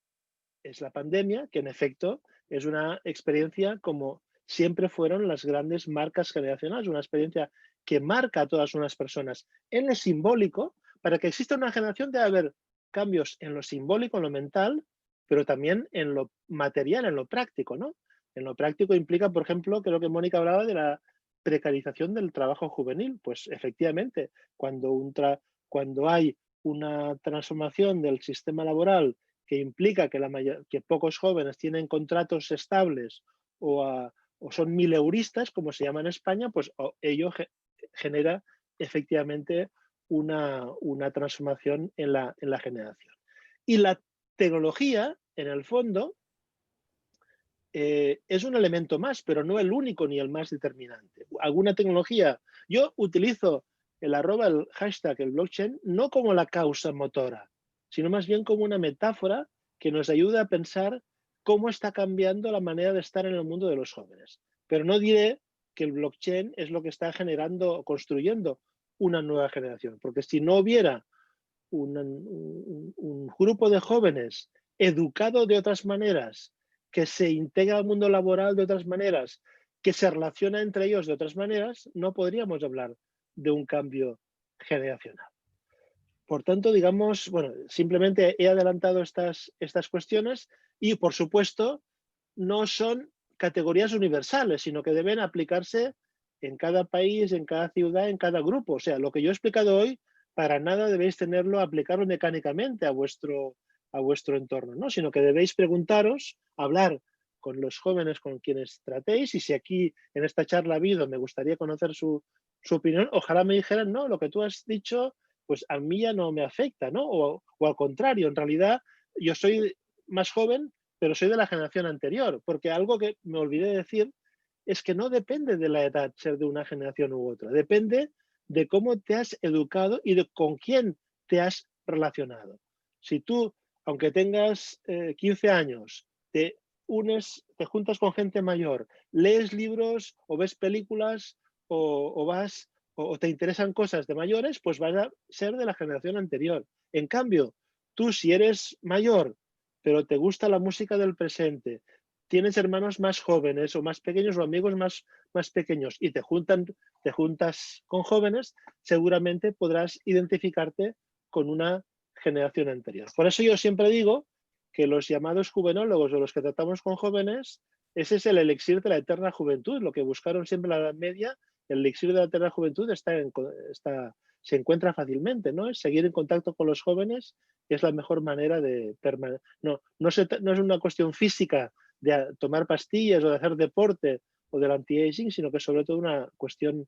es la pandemia, que en efecto es una experiencia como siempre fueron las grandes marcas generacionales, una experiencia que marca a todas unas personas en lo simbólico. Para que exista una generación debe haber cambios en lo simbólico, en lo mental, pero también en lo material, en lo práctico, ¿no? En lo práctico implica, por ejemplo, creo que Mónica hablaba de la precarización del trabajo juvenil. Pues efectivamente, cuando hay una transformación del sistema laboral que implica que pocos jóvenes tienen contratos estables o son mileuristas, como se llama en España, pues ello genera efectivamente una transformación en la generación. Y la tecnología, en el fondo, es un elemento más, pero no el único ni el más determinante. Alguna tecnología, yo utilizo el hashtag, el blockchain, no como la causa motora, sino más bien como una metáfora que nos ayuda a pensar cómo está cambiando la manera de estar en el mundo de los jóvenes. Pero no diré que el blockchain es lo que está generando o construyendo una nueva generación, porque si no hubiera un grupo de jóvenes educado de otras maneras, que se integra al mundo laboral de otras maneras, que se relaciona entre ellos de otras maneras, no podríamos hablar de un cambio generacional. Por tanto, digamos, bueno, simplemente he adelantado estas cuestiones y, por supuesto, no son categorías universales, sino que deben aplicarse en cada país, en cada ciudad, en cada grupo. O sea, lo que yo he explicado hoy, para nada debéis aplicarlo mecánicamente a vuestro entorno, ¿no? Sino que debéis preguntaros, hablar con los jóvenes con quienes tratéis, y si aquí en esta charla ha habido, me gustaría conocer su opinión, ojalá me dijeran, no, lo que tú has dicho, pues a mí ya no me afecta, ¿no? O al contrario, en realidad yo soy más joven, pero soy de la generación anterior, porque algo que me olvidé de decir es que no depende de la edad ser de una generación u otra, depende de cómo te has educado y de con quién te has relacionado. Si tú, aunque tengas 15 años, te juntas con gente mayor, lees libros o ves películas o te interesan cosas de mayores, pues vas a ser de la generación anterior. En cambio, tú si eres mayor, pero te gusta la música del presente, tienes hermanos más jóvenes o más pequeños o amigos más pequeños y te juntas con jóvenes, seguramente podrás identificarte con una generación anterior. Por eso yo siempre digo que los llamados juvenólogos o los que tratamos con jóvenes, ese es el elixir de la eterna juventud, lo que buscaron siempre en la Edad Media. El elixir de la eterna juventud se encuentra fácilmente, ¿no? Es seguir en contacto con los jóvenes, que es la mejor manera de permanecer. No es una cuestión física de tomar pastillas o de hacer deporte o del anti-aging, sino que es sobre todo una cuestión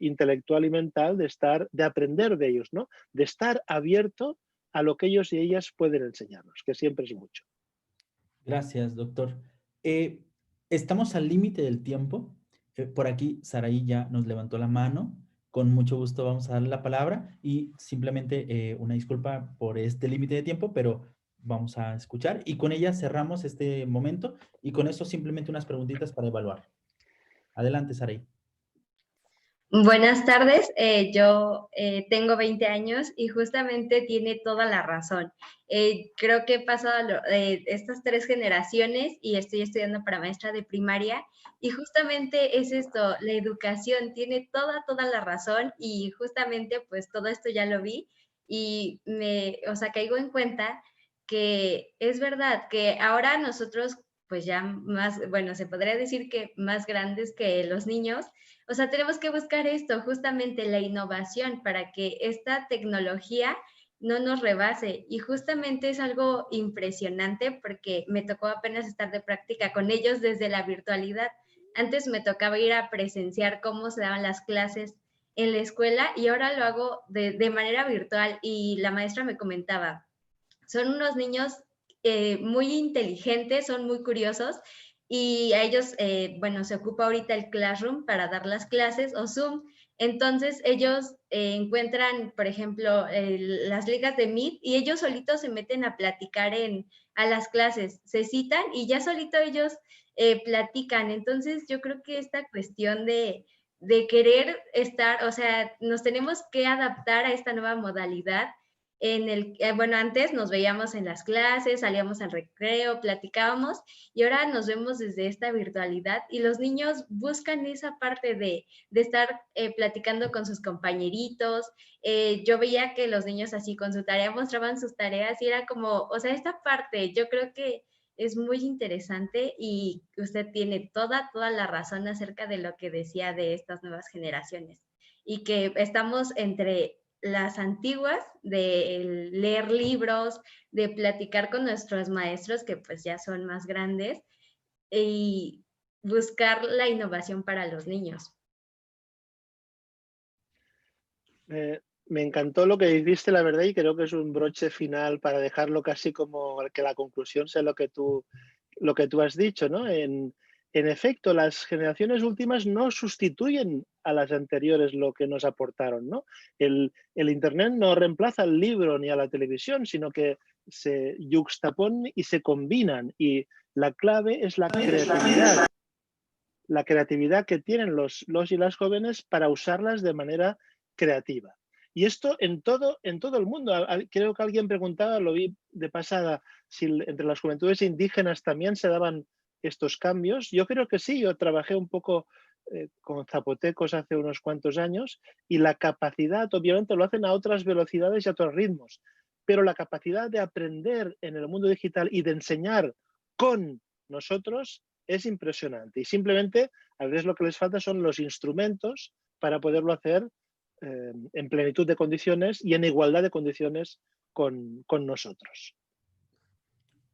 intelectual y mental de aprender de ellos, ¿no? De estar abierto a lo que ellos y ellas pueden enseñarnos, que siempre es mucho. Gracias, doctor. Estamos al límite del tiempo. Por aquí, Saraí ya nos levantó la mano. Con mucho gusto vamos a darle la palabra y simplemente una disculpa por este límite de tiempo, pero vamos a escuchar y con ella cerramos este momento y con eso simplemente unas preguntitas para evaluar. Adelante, Saraí. Buenas tardes, yo tengo 20 años y justamente tiene toda la razón. Creo que he pasado estas 3 generaciones y estoy estudiando para maestra de primaria y justamente es esto, la educación tiene toda la razón y justamente pues todo esto ya lo vi y caigo en cuenta que es verdad que ahora nosotros pues ya más, bueno, se podría decir que más grandes que los niños, o sea, tenemos que buscar esto, justamente la innovación para que esta tecnología no nos rebase. Y justamente es algo impresionante porque me tocó apenas estar de práctica con ellos desde la virtualidad. Antes me tocaba ir a presenciar cómo se daban las clases en la escuela y ahora lo hago de manera virtual y la maestra me comentaba, son unos niños muy inteligentes, son muy curiosos y a ellos, se ocupa ahorita el Classroom para dar las clases o Zoom. Entonces ellos encuentran, por ejemplo, las ligas de Meet y ellos solitos se meten a platicar a las clases, se citan y ya solito ellos platican. Entonces yo creo que esta cuestión de querer estar, o sea, nos tenemos que adaptar a esta nueva modalidad antes nos veíamos en las clases, salíamos al recreo, platicábamos y ahora nos vemos desde esta virtualidad y los niños buscan esa parte de estar platicando con sus compañeritos. Yo veía que los niños así con su tarea mostraban sus tareas y era como, o sea, esta parte yo creo que es muy interesante y usted tiene toda la razón acerca de lo que decía de estas nuevas generaciones y que estamos entre las antiguas, de leer libros, de platicar con nuestros maestros, que pues ya son más grandes, y buscar la innovación para los niños. Me encantó lo que dijiste, la verdad, y creo que es un broche final para dejarlo casi como que la conclusión sea lo que tú has dicho, ¿no? En efecto, las generaciones últimas no sustituyen a las anteriores lo que nos aportaron, ¿no? El Internet no reemplaza al libro ni a la televisión, sino que se yuxtaponen y se combinan. Y la clave es la creatividad. La creatividad que tienen los y las jóvenes para usarlas de manera creativa. Y esto en todo el mundo. Creo que alguien preguntaba, lo vi de pasada, si entre las juventudes indígenas también se daban estos cambios. Yo creo que sí, yo trabajé un poco con zapotecos hace unos cuantos años y la capacidad, obviamente lo hacen a otras velocidades y a otros ritmos, pero la capacidad de aprender en el mundo digital y de enseñar con nosotros es impresionante. Y simplemente a veces lo que les falta son los instrumentos para poderlo hacer en plenitud de condiciones y en igualdad de condiciones con nosotros.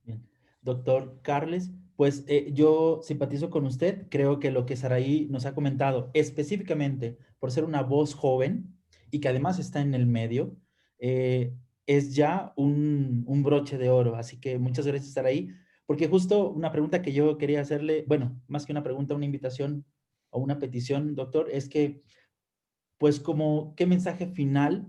Bien. Doctor Carles, pues yo simpatizo con usted. Creo que lo que Saraí nos ha comentado, específicamente por ser una voz joven y que además está en el medio, es ya un broche de oro. Así que muchas gracias, Saraí, Porque justo una pregunta que yo quería hacerle, bueno, más que una pregunta, una invitación o una petición, doctor, es que, pues, como, ¿qué mensaje final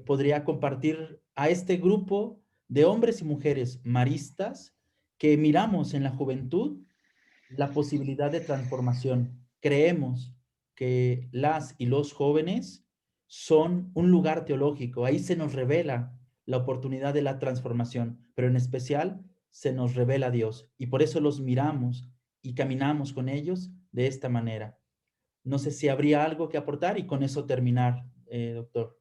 podría compartir a este grupo de hombres y mujeres maristas que miramos en la juventud la posibilidad de transformación? Creemos que las y los jóvenes son un lugar teológico. Ahí se nos revela la oportunidad de la transformación, pero en especial se nos revela Dios. Y por eso los miramos y caminamos con ellos de esta manera. No sé si habría algo que aportar y con eso terminar, doctor.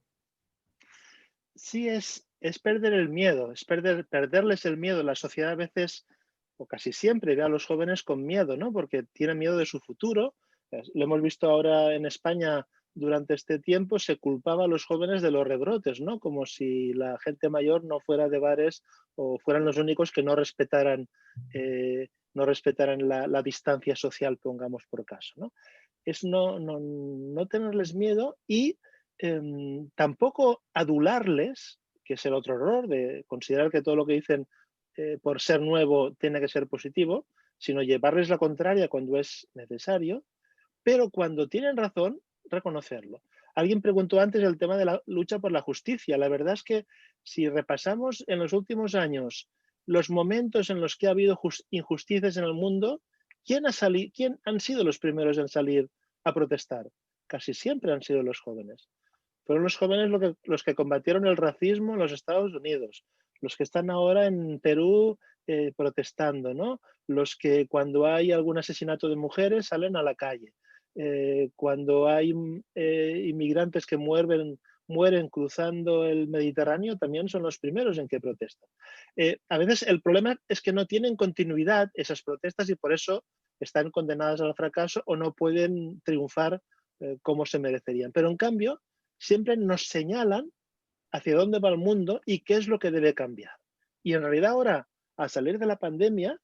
Sí, es perder el miedo, es perderles el miedo. La sociedad a veces, o casi siempre, ve a los jóvenes con miedo, ¿no? Porque tienen miedo de su futuro. Lo hemos visto ahora en España durante este tiempo, se culpaba a los jóvenes de los rebrotes, ¿no? Como si la gente mayor no fuera de bares o fueran los únicos que no respetaran, la distancia social, pongamos por caso, ¿no? Es no tenerles miedo y tampoco adularles, que es el otro error de considerar que todo lo que dicen por ser nuevo tiene que ser positivo, sino llevarles la contraria cuando es necesario, pero cuando tienen razón, reconocerlo. Alguien preguntó antes el tema de la lucha por la justicia. La verdad es que si repasamos en los últimos años los momentos en los que ha habido injusticias en el mundo, ¿quién han sido los primeros en salir a protestar? Casi siempre han sido los jóvenes. Fueron los jóvenes los que combatieron el racismo en los Estados Unidos, los que están ahora en Perú protestando, ¿no? Los que cuando hay algún asesinato de mujeres salen a la calle. Cuando hay inmigrantes que mueren cruzando el Mediterráneo, también son los primeros en que protestan. A veces el problema es que no tienen continuidad esas protestas y por eso están condenadas al fracaso o no pueden triunfar como se merecerían. Pero en cambio, siempre nos señalan hacia dónde va el mundo y qué es lo que debe cambiar. Y en realidad ahora, al salir de la pandemia,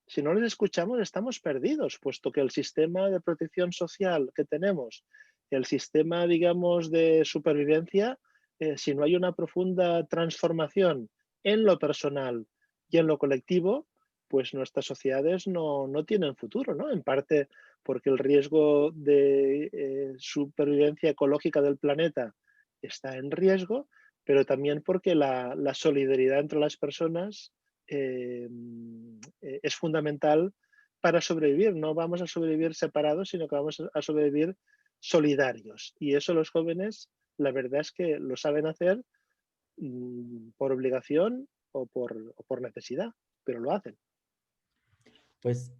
si no les escuchamos estamos perdidos, puesto que el sistema de protección social que tenemos, el sistema, digamos, de supervivencia, si no hay una profunda transformación en lo personal y en lo colectivo, pues nuestras sociedades no tienen futuro, ¿no? En parte porque el riesgo de supervivencia ecológica del planeta está en riesgo, pero también porque la solidaridad entre las personas es fundamental para sobrevivir. No vamos a sobrevivir separados, sino que vamos a sobrevivir solidarios. Y eso los jóvenes, la verdad es que lo saben hacer por obligación o por necesidad, pero lo hacen. Pues,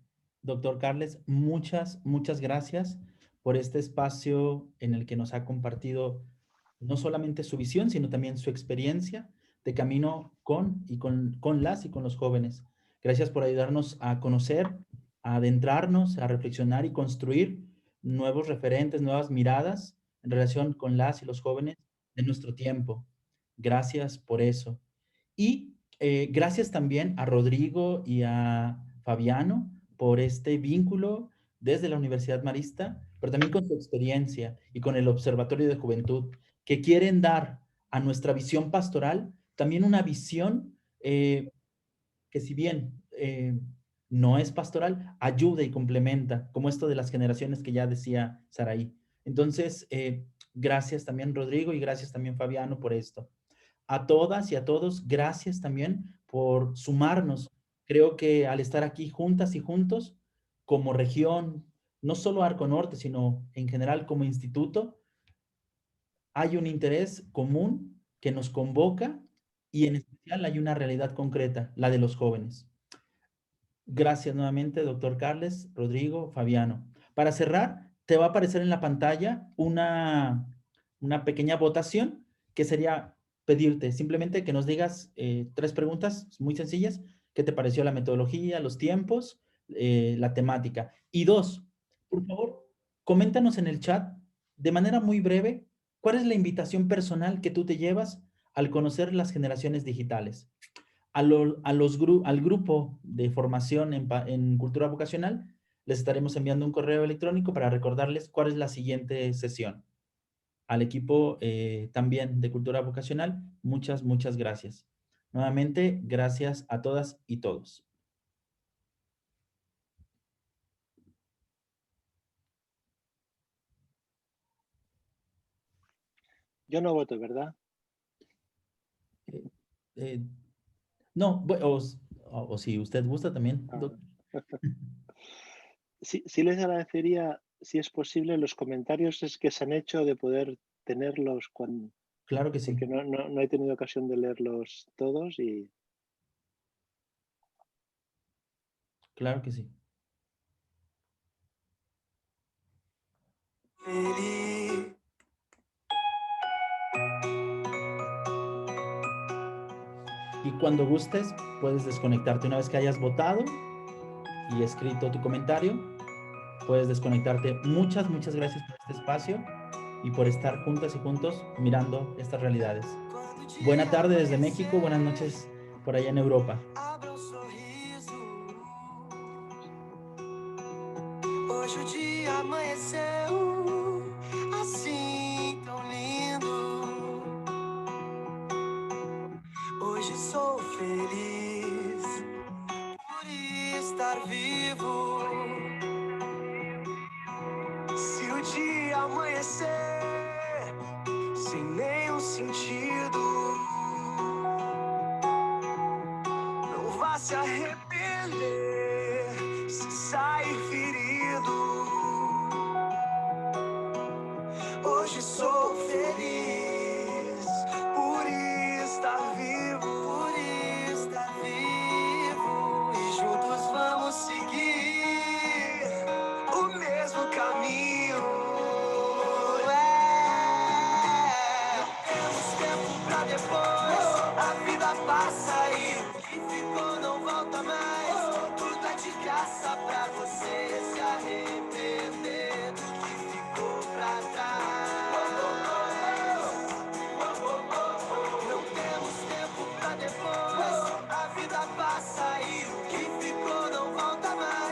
doctor Carles, muchas gracias por este espacio en el que nos ha compartido no solamente su visión, sino también su experiencia de camino con las y con los jóvenes. Gracias por ayudarnos a conocer, a adentrarnos, a reflexionar y construir nuevos referentes, nuevas miradas en relación con las y los jóvenes de nuestro tiempo. Gracias por eso. Y gracias también a Rodrigo y a Fabiano por este vínculo desde la Universidad Marista, pero también con su experiencia y con el Observatorio de Juventud, que quieren dar a nuestra visión pastoral también una visión que si bien no es pastoral, ayuda y complementa, como esto de las generaciones que ya decía Saraí. Entonces, gracias también Rodrigo y gracias también Fabiano por esto. A todas y a todos, gracias también por sumarnos. Creo que al estar aquí juntas y juntos, como región, no solo Arco Norte, sino en general como instituto, hay un interés común que nos convoca y en especial hay una realidad concreta, la de los jóvenes. Gracias nuevamente, doctor Carles, Rodrigo, Fabiano. Para cerrar, te va a aparecer en la pantalla una pequeña votación que sería pedirte simplemente que nos digas 3 preguntas muy sencillas. ¿Qué te pareció la metodología, los tiempos, la temática? Y 2, por favor, coméntanos en el chat de manera muy breve, ¿cuál es la invitación personal que tú te llevas al conocer las generaciones digitales? Al grupo de formación en cultura vocacional, les estaremos enviando un correo electrónico para recordarles cuál es la siguiente sesión. Al equipo también de cultura vocacional, muchas gracias. Nuevamente, gracias a todas y todos. Yo no voto, ¿verdad? No, o si usted gusta también. Sí les agradecería, si es posible, los comentarios que se han hecho de poder tenerlos cuando... Claro que sí. Porque no he tenido ocasión de leerlos todos y... Claro que sí. Y cuando gustes, puedes desconectarte una vez que hayas votado y escrito tu comentario. Puedes desconectarte. Muchas gracias por este espacio y por estar juntas y juntos mirando estas realidades. Buena tarde desde México, buenas noches por allá en Europa. Hoje o dia amanheceu assim tão lindo. Hoje sou feliz por estar vivo. Se o dia amanhecer sem nenhum sentido, não vá se arrepender.